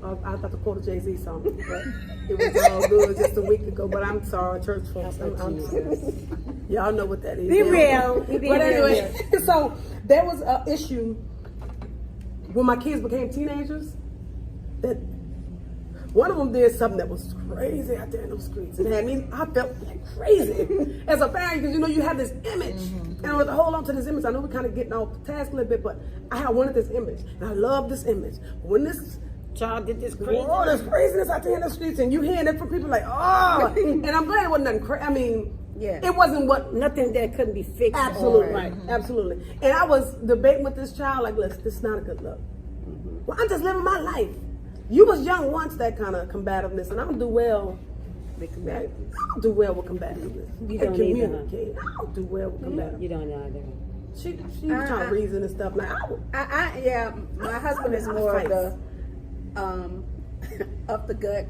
I thought to quote a Jay-Z song, but it was all good just a week ago. But I'm sorry, church folks. Y'all know what that is. Be real. But anyway, so there was an issue when my kids became teenagers, that one of them did something that was crazy out there in those streets. And I felt like crazy as a parent, because you have this image. And I was to hold on to this image. I know we're kind of getting off task a little bit, but I wanted this image. And I love this image. When this child did this crazy. all this craziness out there in the streets, and you hearing it from people like, oh, and I'm glad it wasn't nothing crazy. It wasn't Nothing that couldn't be fixed. Absolutely, right. Absolutely. And I was debating with this child, like, listen, this is not a good look. Well, I'm just living my life. You was young once, that kind of combativeness, and I don't do well. I don't do well with combativeness. You don't communicate. I don't do well with combativeness. You don't know either. She was trying to reason and stuff. Like, My husband is more of the up the gut,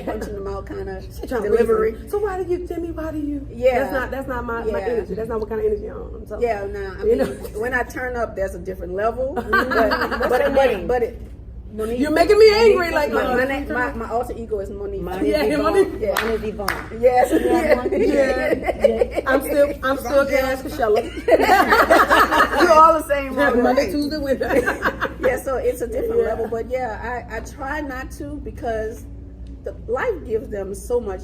punching them out kind of delivery. So why do you, Timmy? Why do you? Yeah, that's not my energy. That's not what kind of energy I'm on. So, yeah, no. I mean, when I turn up, there's a different level. but Monique, you're making me angry. Like my alter ego is Monique. Mine is Yvonne. Yes. Yeah. I'm still Cass Kashella. We're all the same. Monday, Tuesday, Wednesday. Yeah, so it's a different level. But yeah, I try not to, because life gives them so much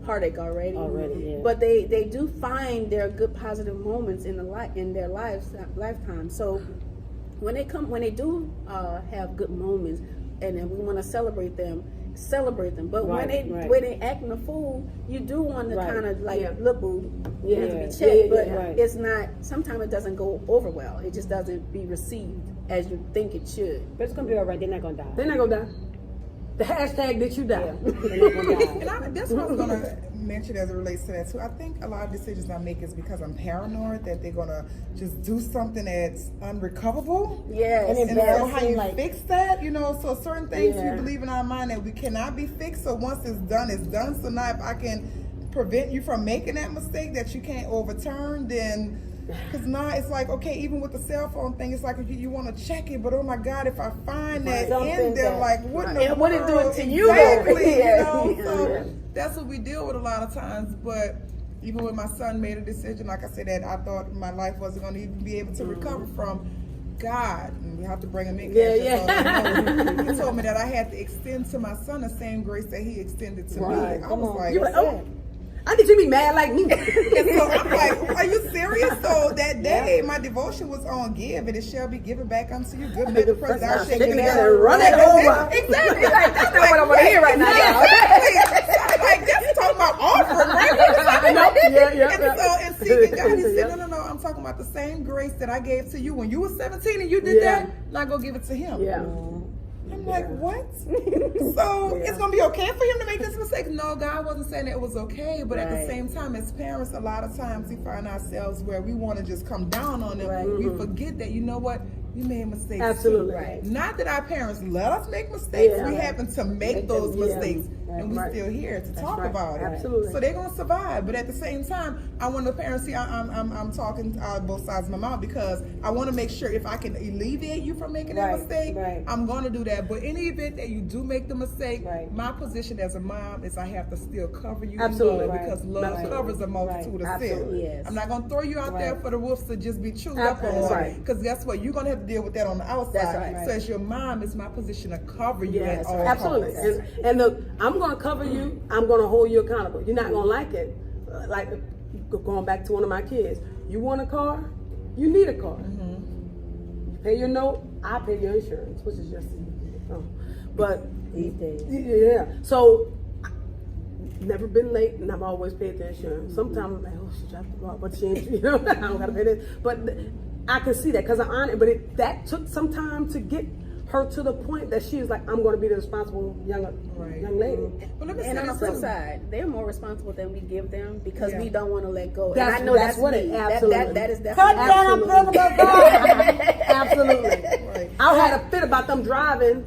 heartache already. Yeah. But they do find their good positive moments in their lifetime. So when they do have good moments, and then we want to celebrate them. But when they acting a fool, you do want to kind of like look, boo, you have to be checked. But it's not. Sometimes it doesn't go over well. It just doesn't be received as you think it should. But it's gonna be all right. They're not gonna die. They're not gonna die. The hashtag did you die? They're not gonna die. And that's what I was gonna mention as it relates to that too. I think a lot of decisions I make is because I'm paranoid that they're gonna just do something that's unrecoverable. Yes. And so how you fix that, so certain things we believe in our mind that we cannot be fixed. So once it's done, it's done. So now if I can prevent you from making that mistake that you can't overturn, then because now it's like, okay, even with the cell phone thing, it's like you want to check it, but oh my God, if I find that in there, like what in the world? What it doing to you? Exactly, So that's what we deal with a lot of times. But even when my son made a decision, like I said, that I thought my life wasn't going to even be able to recover from, God, and we have to bring him in. He told me that I had to extend to my son the same grace that he extended to me. I was like, I need you to be mad like me. And so I'm like, are you serious? So that day, my devotion was on give, and it shall be given back unto you. Good measure, pressed down, shaken together, and run it over. Exactly. That's not what I want to hear right now. I'm like, that's talking about offering, right? And seeking God, he said, no, I'm talking about the same grace that I gave to you when you were 17 and you did that. Now go give it to him. Yeah. I'm like, what? So it's gonna be okay for him to make this mistake? No, God wasn't saying that it was okay, but at the same time, as parents, a lot of times we find ourselves where we want to just come down on them. We forget that, you know what? We made mistakes. Absolutely. Too. Not that our parents let us make mistakes. We happen to make those mistakes. and we're still here to talk about it. Absolutely. So they're gonna survive. But at the same time, I want the parents see I'm talking both sides of my mouth, because I want to make sure if I can alleviate you from making that mistake, I'm gonna do that. But in the event that you do make the mistake, my position as a mom is I have to still cover you in love, because love covers a multitude of sins. Yes. I'm not gonna throw you out there for the wolves to just be chewed up on, because guess what? You're gonna have to deal with that on the outside. So as your mom, it's my position to cover you at all absolutely. times. And I'm gonna cover you. I'm gonna hold you accountable. You're not gonna like it. Like going back to one of my kids. You want a car? You need a car. You pay your note. I pay your insurance, which is just. But these days. Yeah. So. Never been late, and I've always paid the insurance. Sometimes I'm like, oh, she dropped the ball, but she ain't, I don't gotta pay this. But I can see that because I'm on it. But that took some time to get her to the point that she was like, I'm going to be the responsible young lady. Well, let me And say on the this flip too. side, they're more responsible than we give them, because we don't want to let go. That's- and I know that's that's what me. it- absolutely. That is Cut definitely down, brother. Absolutely. I had a fit about them driving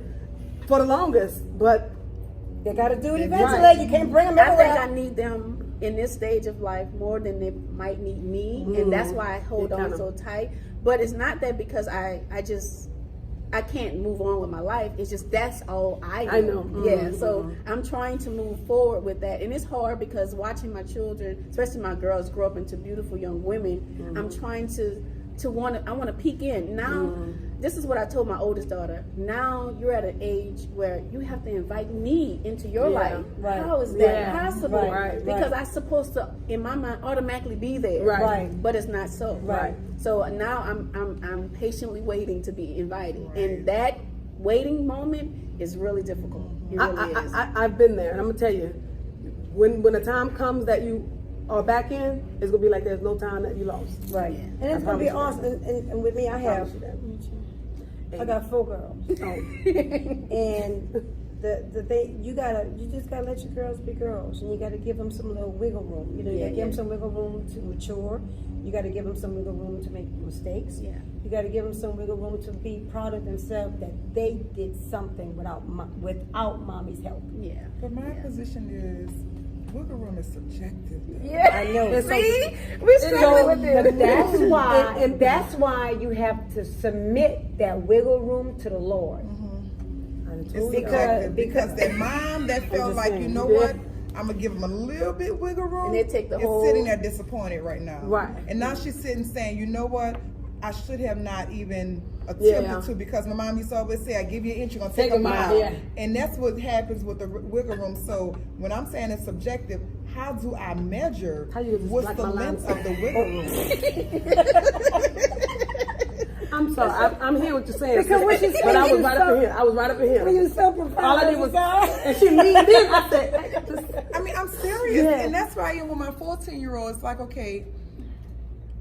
for the longest, but They got to do it eventually. You can't bring them I think everywhere. I need them in this stage of life more than they might need me, and that's why I hold on so tight. But it's not that because I can't move on with my life. It's just that's all I know. I know. Yeah. So I'm trying to move forward with that, and it's hard because watching my children, especially my girls, grow up into beautiful young women. I'm trying to I want to peek in now. This is what I told my oldest daughter. Now you're at an age where you have to invite me into your life. How is that possible? Because I'm supposed to, in my mind, automatically be there. But it's not so. So now I'm patiently waiting to be invited, and that waiting moment is really difficult. It really is. I've been there, and I'm gonna tell you, when the time comes that you are back in, it's gonna be like there's no time that you lost. And it's going to be awesome. And with me, I got 4 girls. And the thing, you just gotta let your girls be girls, and you gotta give them some little wiggle room. You gotta give them some wiggle room to mature. You gotta give them some wiggle room to make mistakes. You gotta give them some wiggle room to be proud of themselves that they did something without mommy's help. But my position is, wiggle room is subjective. I know. See, we're struggling with But this. that's why you have to submit that wiggle room to the Lord. It's because that mom that felt like, you know what, I'm gonna give them a little bit wiggle room, And they take the is whole- sitting there disappointed right now. And now she's sitting saying, you know what, I should have not even attempted to, because my mom used to always say, I give you an inch, you're gonna take a mile. And that's what happens with the wiggle room. So when I'm saying it's subjective, how do I measure what's the length of the wiggle room? I'm sorry, I'm hearing what you're saying. Because what she's but I saying was right up in here. I was right up in here. When you so profound, all I did was, and she leaned in. I said, I mean, I'm serious, and that's why I am with my 14-year-old. It's like, okay,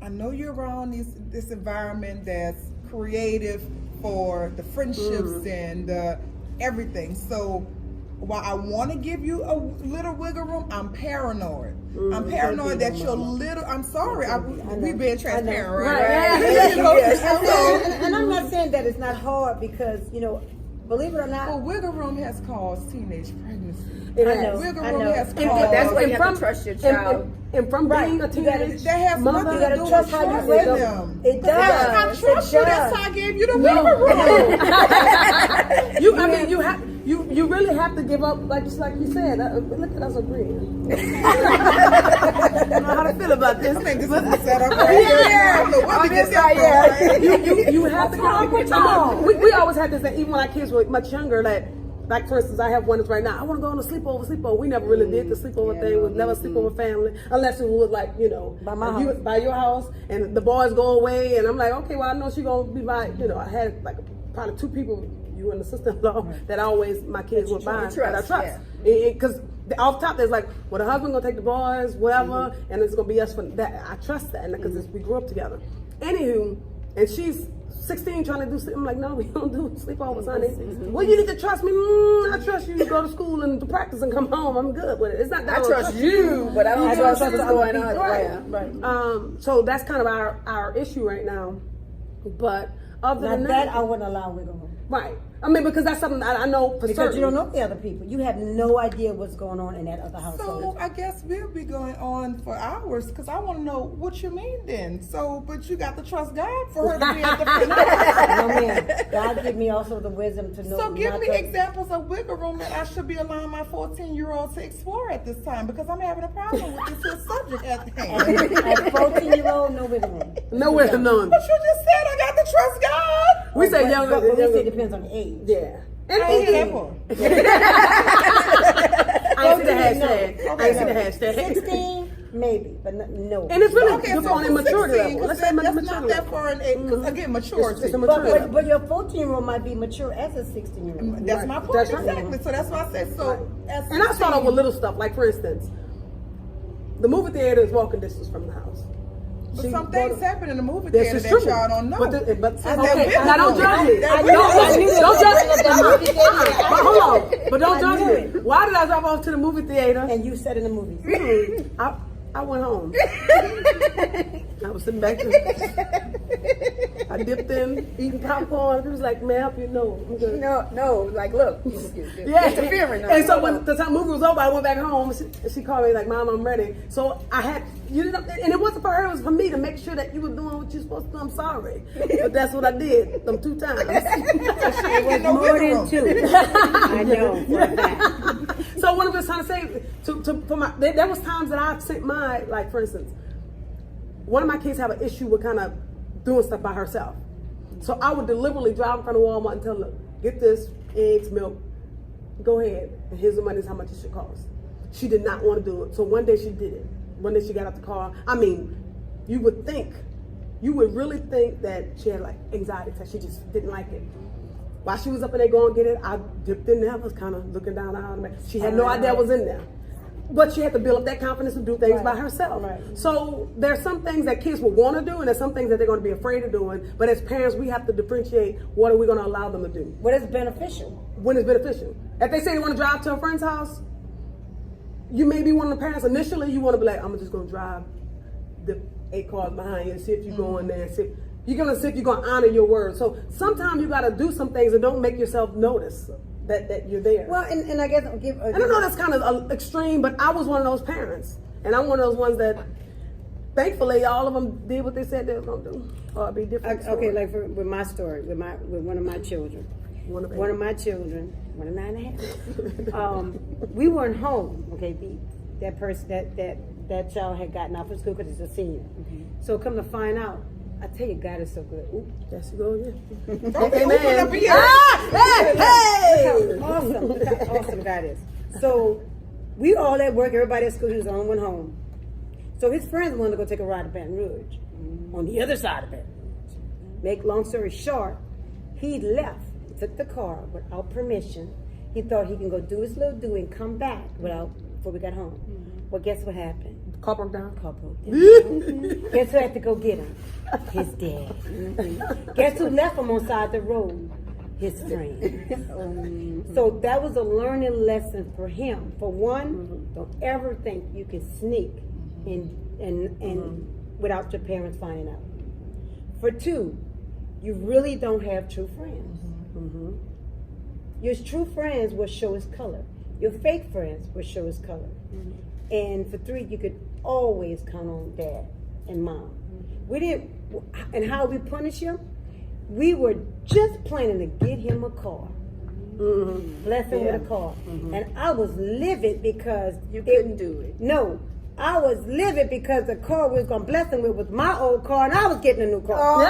I know you're around this environment that's creative for the friendships and everything. So while I want to give you a little wiggle room, I'm paranoid. I'm paranoid that you're little. I'm sorry. We've been transparent, right? And I'm not saying that it's not hard, because believe it or not, Well, wiggle room has caused teenage pregnancy. It has. Wiggle room has But caused. that's why you have to trust your child. And from being a teenage That has mother, nothing you to gotta do trust with how you trusting raise them. it does. I trust you. That's why I gave you the wiggle room. You really have to give up, like you said. Look at us agreeing. I don't know how to feel about this. I think this is the setup right here. I don't know what we just got from. You have to go. We always had this thing, even when our kids were much younger, like for instance, I have one that's right now. I want to go on a sleepover. We never really did the sleepover thing. We never sleepover family, unless it was like, by your house, and the boys go away, and I'm like, okay, well, I know she's gonna be by. I had like probably 2 people, you and the sister-in-law, that always my kids would buy that I trust. Because off top, there's like, well, the husband gonna take the boys, whatever, and it's gonna be us for that. I trust that, because we grew up together. Anywho, and she's 16 trying to do something. I'm like, no, we don't do sleepovers, honey. Well, you need to trust me. I trust you to go to school and to practice and come home. I'm good with it. It's not that I trust you, but I don't trust what's going on. Right. So that's kind of our issue right now. But other than that, I wouldn't allow wiggle room. Right. I mean, because that's something I know for Because certain. you don't know the other people. You have no idea what's going on in that other household. So I guess we'll be going on for hours because I want to know what you mean then. So, but you got to trust God for her to be at the front. No, man. God give me also the wisdom to know. So give not me to- examples of wiggle room that I should be allowing my 14-year-old to explore at this time because I'm having a problem with this here subject at hand. At 14-year-old, no wiggle room. Nowhere to none. But you just said I got to trust God. We say young. But we say it depends on the age. Yeah. I ain't that part. I ain't see the hashtag. I ain't see the hashtag. 16, maybe, but no. And it's really Okay, so on a maturity 16, level. Let's say that's maturity not that level. far in age. Because again, maturity. It's a maturity level. But your 14-year-old might be mature as a 16-year-old. That's Right. my point That's right. exactly. So that's why I said so. As And I start off 16, with little stuff, like for instance, the movie theater is walking distance from the house. But She some bought things a- happen in the movie This theater is that true. y'all don't know. But okay, And okay, that now don't will- judge me. that Don't will- judge me. But hold on. But don't I judge knew me. it. Why did I drive off to the movie theater? And you said in the movie. I went home. I was sitting back there. I dipped in, eating popcorn. He was like, "Man, I hope you know I'm good." No, like, look. Yeah. Interfering. And so when the time movie was over, I went back home. She called me like, "Mom, I'm ready." So I had, and it wasn't for her. It was for me to make sure that you were doing what you're supposed to do. I'm sorry, but that's what I did. Them 2 times. It was more than 2. I know. For a fact. So what I was trying to say, for my, there was times that I sent my, like for instance, one of my kids have an issue with kind of doing stuff by herself. So I would deliberately drive in front of Walmart and tell her, get this, eggs, milk, go ahead, and here's the money, is how much it should cost. She did not want to do it. So one day she did it. One day she got out the car. I mean, you would really think that she had like anxiety because she just didn't like it. While she was up in there going to get it, I dipped in there. I was kind of looking down the aisle. She had no idea I was in there. But she had to build up that confidence to do things by herself. Right. So there's some things that kids will want to do, and there's some things that they're going to be afraid of doing. But as parents, we have to differentiate what are we going to allow them to do. What is beneficial? When it's beneficial. If they say they want to drive to a friend's house, you may be one of the parents. Initially, you want to be like, I'm just going to drive the 8 cars behind you and see if you go in there and see. You're going to see if you're going to honor your word. So sometimes you got to do some things and don't make yourself notice that you're there. Well, and I guess I'll give. And I know that's kind of extreme, but I was one of those parents. And I'm one of those ones that, thankfully, all of them did what they said they were going to do. Or it'd be a different story. Okay, like with my story, with one of my children. One of my children, 1 and 9.5. We weren't home. Okay, that person, that child had gotten off of school because he's a senior. So come to find out, I tell you, God is so good. Ooh. There she go again. Amen. Up here. Hey! Look how awesome God is. So we all at work, everybody at school, he was the only one home. So his friends wanted to go take a ride to Baton Rouge, on the other side of Baton Rouge. Make long story short, he left, took the car without permission. He thought he can go do his little do and come back before we got home. Well, guess what happened? Car broke down. Car broke down. Guess who had to go get him? His dad. Guess who left him on side the road? His friend. So that was a learning lesson for him. For one, don't ever think you can sneak and without your parents finding out. For 2, you really don't have true friends. Your true friends will show his color. Your fake friends will show his color. And for 3, you could always count on dad and mom. We didn't, and how we punish him? We were just planning to get him a car. Bless him with a car. And I was livid because You couldn't do it. No, I was livid because the car we was gonna bless him with was my old car, and I was getting a new car.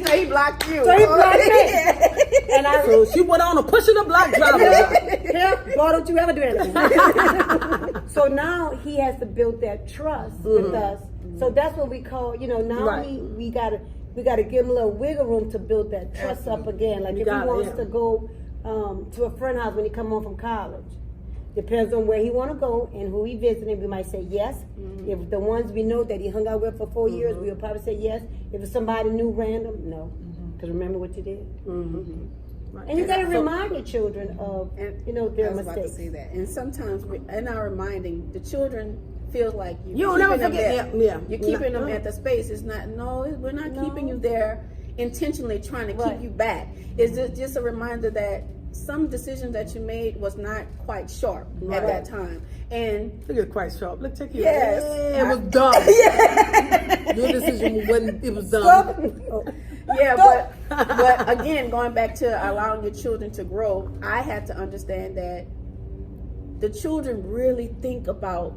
So he blocked you. So he blocked me. And I So she went on a pushing the block driver. yeah, boy, don't you ever do that. So now he has to build that trust with us. So that's what we call, now Right. we gotta give him a little wiggle room to build that trust up again. Like if he wants to go to a friend house when he come home from college. Depends on where he want to go and who he visiting. We might say yes. If the ones we know that he hung out with for 4 years, we'll probably say yes. If it's somebody new, random, no. Because remember what you did. Right. And you got to remind your children of, their I was about to mistakes. say that. And sometimes in our reminding, the children feel like You'll never forget. You're keeping them at the space. It's not. No, we're not keeping you there intentionally trying to Right. keep you back. It's just a reminder that some decisions that you made was not quite sharp at that time. And Look at quite sharp. Look, check you. Yes. It was dumb. Your decision wasn't. It was dumb. yeah, but again, going back to allowing your children to grow, I had to understand that the children really think about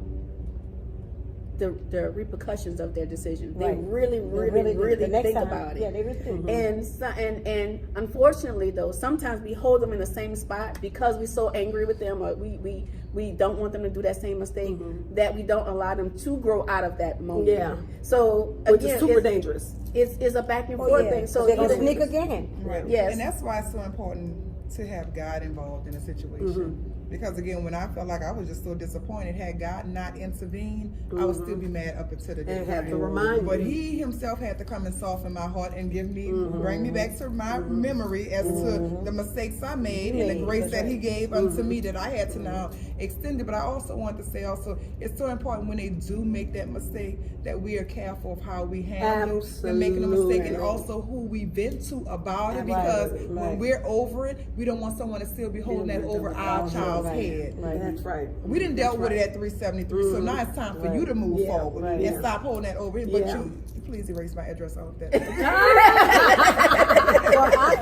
the repercussions of their decisions. They Right. really The next think time, about it. Yeah, they really do. And unfortunately though, sometimes we hold them in the same spot because we're so angry with them, or we don't want them to do that same mistake, that we don't allow them to grow out of that moment. Yeah. So Which again, is super dangerous. it's a back and forth thing. So they're gonna even- sneak again. Right. Yes. And that's why it's so important to have God involved in a situation. Because again, when I felt like I was just so disappointed, had God not intervened, I would still be mad up until the day. And have to remind you. But He Himself had to come and soften my heart and bring me back to my memory as to the mistakes I made and the grace that He gave unto me that I had to now extend it. But I also want to say also, it's so important when they do make that mistake that we are careful of how we handle them making a mistake, and also who we vent to about it, because when we're over it, we don't want someone to still be holding that over our child's head. That's right. We didn't dealt with it at 373, so now it's time for you to move forward and stop holding that over it. But you please erase my address off that.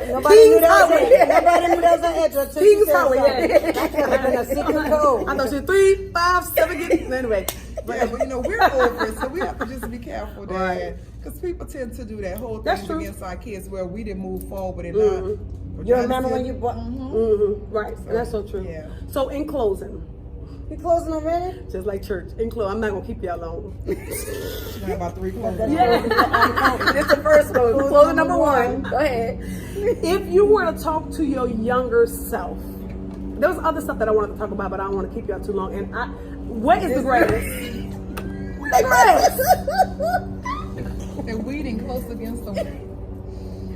Nobody knew that was an address. King's Highway, yeah. That could have been a secret code. I thought she was 3, 5, 7. Anyway. But you know, we're over it, so we have to just be careful that, because people tend to do that whole thing against our kids where we didn't move forward and not. You remember when you bought? Right. And that's so true. Yeah. So in closing, You closing already? just like church, in close, I'm not gonna keep y'all long. She got about 3 clothes. It's the first one. Closing number 1. Go ahead. If you were to talk to your younger self, there's other stuff that I wanted to talk about, but I don't want to keep y'all too long. And what is the greatest? The greatest. And weeding close against them.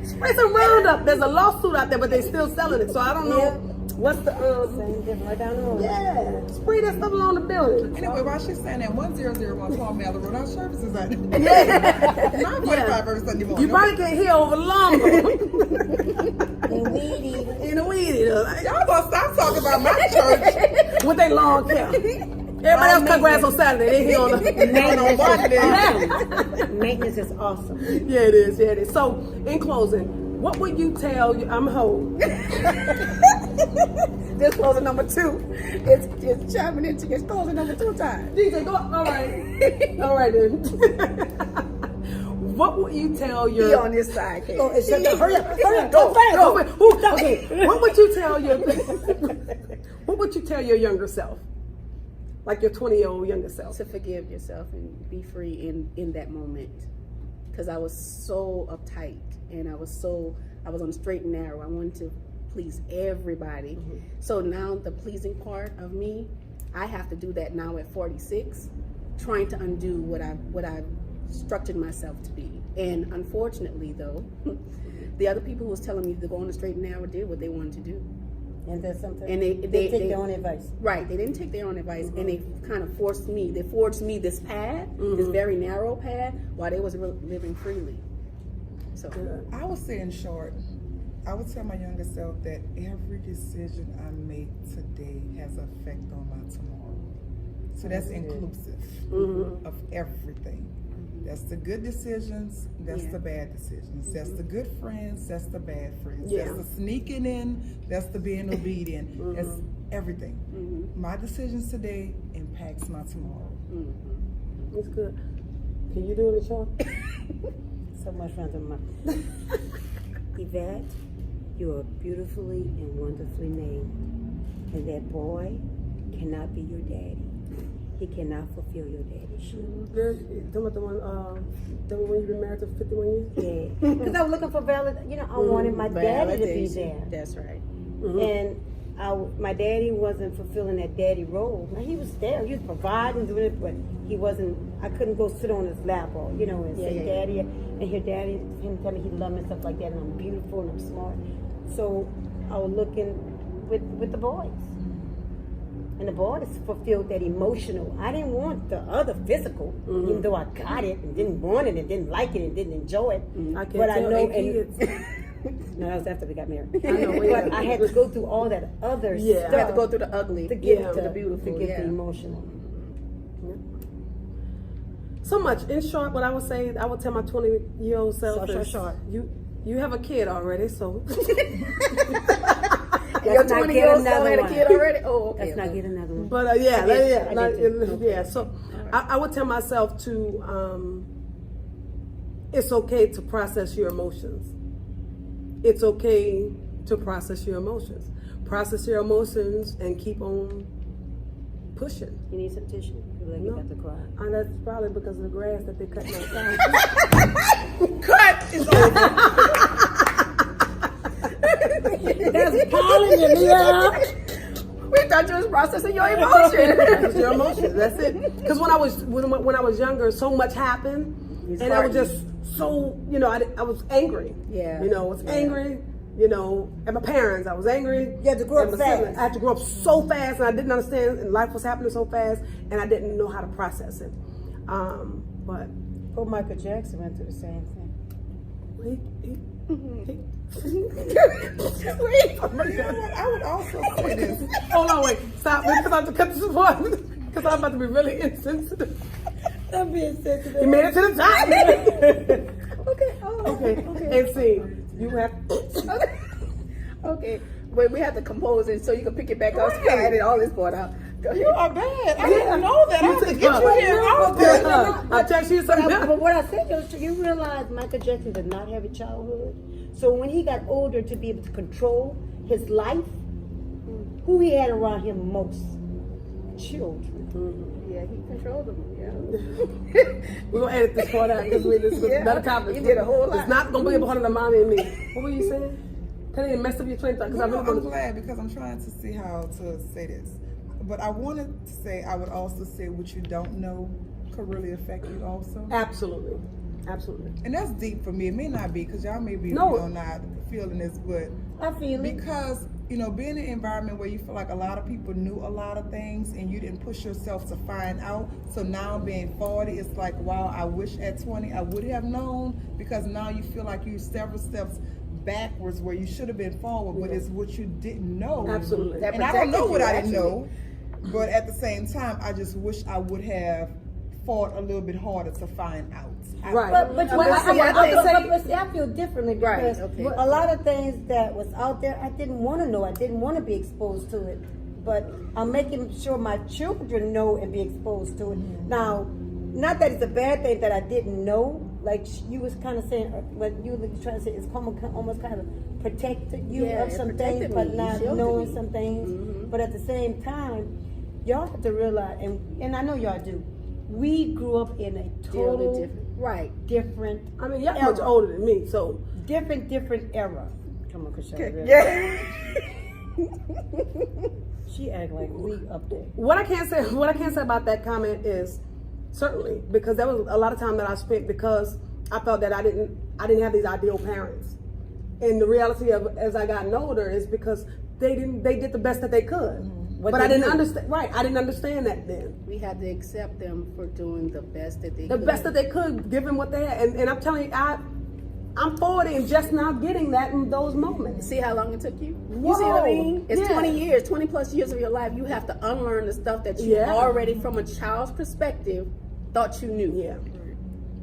Spray some Roundup. There's a lawsuit out there, but they still selling it. So I don't know what's the Right down the road. yeah. Spray that stuff along the building. Anyway, while she's saying that, 1001 Palm Valley Road, our services at Yeah. 9:45 every Sunday morning. You probably can't hear over lumber. And weedy. In the weedy. Y'all gonna stop talking about my church. With their lawn care. Everybody else cut grass on Saturday. They here on the Maintenance is awesome. Yeah, it is. Yeah, it is. So, in closing, what would you tell you? I'm whole. This closing number 2. It's chiming into it's closing number 2 time. DJ, go. All right. All right, then. What would you tell your? Be on this side, Kate. Oh, it's hurry up, Go fast. Okay. What would you tell your? What would you tell your younger self? Like your 20-year-old younger self. To forgive yourself and be free in that moment, because I was so uptight and I was on the straight and narrow. I wanted to please everybody. So now the pleasing part of me, I have to do that now at 46, trying to undo what I've structured myself to be. And unfortunately though, the other people who was telling me to go on the straight and narrow did what they wanted to do. And there's something. And they take their own advice. Right, they didn't take their own advice, and they kind of forced me. They forged me this path, this very narrow path, while they was living freely. So I would say, in short, I would tell my younger self that every decision I make today has an effect on my tomorrow. So that's inclusive of everything. That's the good decisions, that's the bad decisions. That's the good friends, that's the bad friends. Yeah. That's the sneaking in, that's the being obedient. That's everything. My decisions today impacts my tomorrow. That's good. Can you do it, Sean? So much fun to my. Yvette, you are beautifully and wonderfully named. And that boy cannot be your daddy. He cannot fulfill your daddy's shoes. Talking about the one you've been married to 51 years? Yeah. Because I was looking for I wanted my daddy to be there. that's right. And my daddy wasn't fulfilling that daddy role. Now, he was there. He was providing, doing it, but he wasn't. I couldn't go sit on his lap or, and say, Daddy, and hear Daddy, him tell me he loved me and stuff like that, and I'm beautiful and I'm smart. So I was looking with the boys. And the boys fulfilled that emotional. I didn't want the other physical, even though I got it and didn't want it and didn't like it and didn't enjoy it. I can't But I tell know, kids. no, that was after we got married. I know, But I had to go through all that other Yeah. stuff You have to go through the ugly to get Yeah. the beautiful, to get yeah. the emotional. So much. In short, what I would say, I would tell my 20-year-old self is, Short. you have a kid already, so Your Let's not 20-year-old get still had a another kid one. already? Oh, okay. Let's not get another one. but I did. yeah. So I would tell myself to, it's okay to process your emotions. It's okay to process your emotions. Process your emotions and keep on pushing. You need some tissue? You like you No. got to cry. And that's probably because of the grass that they cut outside. Cut is over. That's pollen in the air. We thought you was processing your emotions. It's your emotions. That's it. Because when I was younger, so much happened, and I was just so I was angry. Yeah. I was angry. At my parents, I was angry. You had to grow at up my siblings. fast. I had to grow up so fast, and I didn't understand, and life was happening so fast, and I didn't know how to process it. But Poor Michael Jackson went through the same thing. You know what? I would also say this. hold on, wait, stop, because I have to cut this one, because I'm about to be really insensitive. I'm being sensitive. You made it to the top. Okay. Okay. And see, you have. Okay. Wait, we have to compose it so you can pick it back up. So you can edit all this part out. Go ahead. You are bad. I didn't know that. I have to get you here. I'll text you something. But what I said was, you realize Michael Jackson did not have a childhood. So when he got older to be able to control his life, who he had around him most? Children. Yeah, he controlled them. Yeah. We're gonna edit this part out because this is another topic. You did a whole lot. It's not gonna be a part of the Mommy and Me. What were you saying? Can you mess up your train of thought? Because No, I really I'm want glad because I'm trying to see how to say this. But I wanted to say, I would also say what you don't know could really affect you also. Absolutely. And that's deep for me. It may not be because y'all may be No. not feeling this, but I feel it. because being in an environment where you feel like a lot of people knew a lot of things and you didn't push yourself to find out. So now being 40, it's like, wow, I wish at 20 I would have known, because now you feel like you're several steps backwards where you should have been forward, but it's what you didn't know. Absolutely. That And I don't know protected what you, I didn't actually. know, but at the same time, I just wish I would have fought a little bit harder to find out. Right. But Well, I feel differently Right, because okay. a lot of things that was out there, I didn't want to know. I didn't want to be exposed to it. But I'm making sure my children know and be exposed to it. Now, not that it's a bad thing that I didn't know. Like you was kind of saying, what you were trying to say, it's almost kind of protected you Yeah, of it some protected things, me. but It not shielded knowing me. some things. But at the same time, y'all have to realize, and I know y'all do, we grew up in a total Totally different. Right. different I mean, y'all era. much older than me, so different era. Come on, Kashana. Yeah. She act like we up there. what I can't say about that comment is certainly because there was a lot of time that I spent because I felt that I didn't have these ideal parents. And the reality of as I got older is because they did the best that they could. But I didn't understand. Right, I didn't understand that then. We had to accept them for doing the best that they The could. best that they could, given what they had, and I'm telling you, I'm 40 and just now getting that in those moments. See how long it took you? Whoa. You see what I mean? It's Yeah. 20 years, 20 plus years of your life. You have to unlearn the stuff that you Yeah. already, from a child's perspective, thought you knew. Yeah,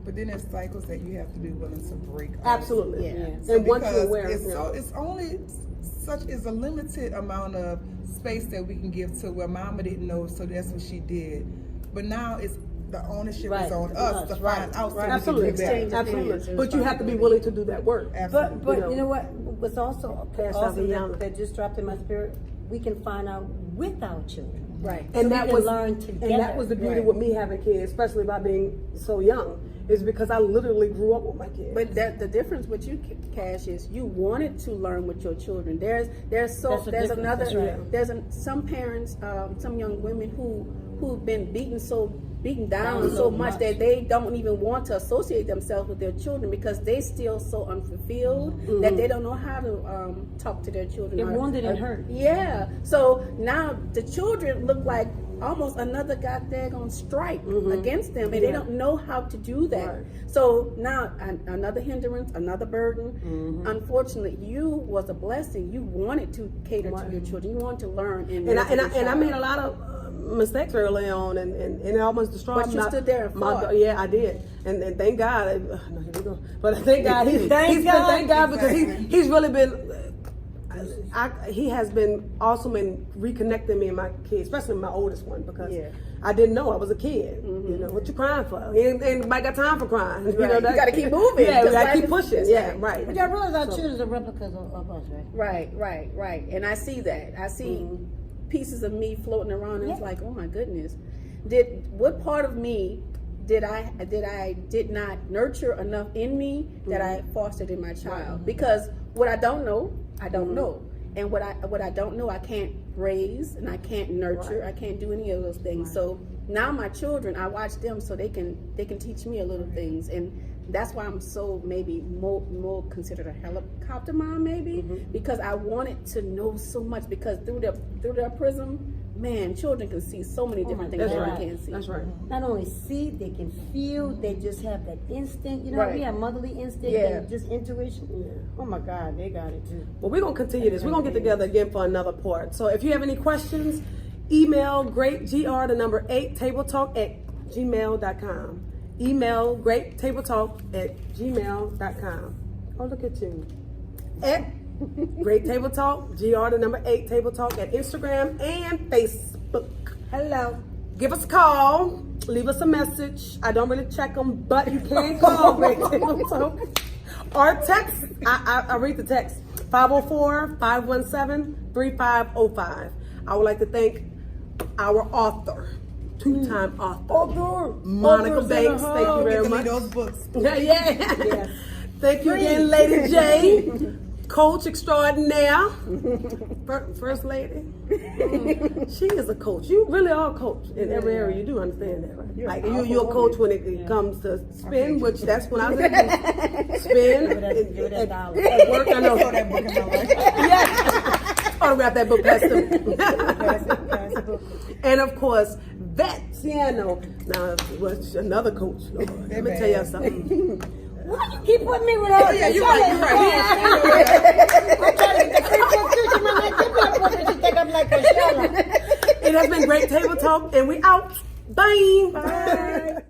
But then there's cycles that you have to be willing to break. absolutely. Yeah. And once Because you're aware, it's only such is a limited amount of space that we can give to where mama didn't know, so that's what she did. But now it's the ownership Right. is on us to find out so we absolutely, can do better. Exchange absolutely. opinions. But you have to be willing to do that work. Absolutely. But You you know. know what was also Pass out awesome the young. that just dropped in my spirit? We can find out with our children. Right. And So that we can was learn together. and that was the beauty Right. with me having kids, especially by being so young, is because I literally grew up with my kids. But the difference with you, Cash, is you wanted to learn with your children. There's That's some parents, some young women who've been beaten down so much that they don't even want to associate themselves with their children because they still so unfulfilled that they don't know how to talk to their children. They're wounded and hurt. Yeah. So now the children look like almost another goddamn stripe against them, and they don't know how to do that. Right. So now another hindrance, another burden. Unfortunately, you was a blessing. You wanted to cater to your children. You wanted to learn. And I made a lot of mistakes early on, and it almost destroyed. But you stood there and fought. Yeah, I did, and thank God. No, here we go. But thank God, thank God because he's really been. He has been awesome in reconnecting me and my kids, especially my oldest one, because I didn't know I was a kid. You know, what you crying for? Ain't nobody got time for crying. Right. You know, you got to keep moving. Yeah, we got to keep pushing. Yeah, right. But I realize our children are replicas of us, right? Right. And I see that. I see pieces of me floating around, and it's like, oh my goodness, what part of me did not nurture enough in me that I fostered in my child? Because what I don't know, I don't know. And what I don't know, I can't raise and I can't nurture. I can't do any of those things. So now my children, I watch them so they can teach me a little things, and that's why I'm so maybe more considered a helicopter mom, maybe because I wanted to know so much, because through their prism, man, children can see so many different things that we can't see. That's right. Not only see, they can feel. They just have that instinct. You know, Right. we have motherly instinct and just intuition. Oh my God, they got it too. Well, we're going to continue this. We're going to get together again for another part. So if you have any questions, email Gr8, Gr, the number 8, tabletalk@gmail.com. Email Gr8tabletalk@gmail.com. Oh, look at you. At Gr8 Table Talk, Gr, the number 8, Table Talk at Instagram and Facebook. Hello. Give us a call. Leave us a message. I don't really check them, but you can call Gr8 Table Talk. Or text. I read the text. 504-517-3505. I would like to thank our author, two-time author, Monica Banks. Thank you very much. Those books. Yeah. Thank you again, Lady J, coach extraordinaire, first lady. She is a coach. You really are a coach in every area. You do understand that, right? Like you're a coach when it comes to spin, which that's when I was spin. At work, I know. That book in my life. Yeah. Autograph that book, Pastor. And of course, Vet Ciano. Now, was another coach. Lord. Let me tell you something. Why you keep putting me with all this? You're right. I'm trying to get the future, man. Give me a book that you think I'm like a It has been Gr8 Table Talk, and we out. Bye. Bye.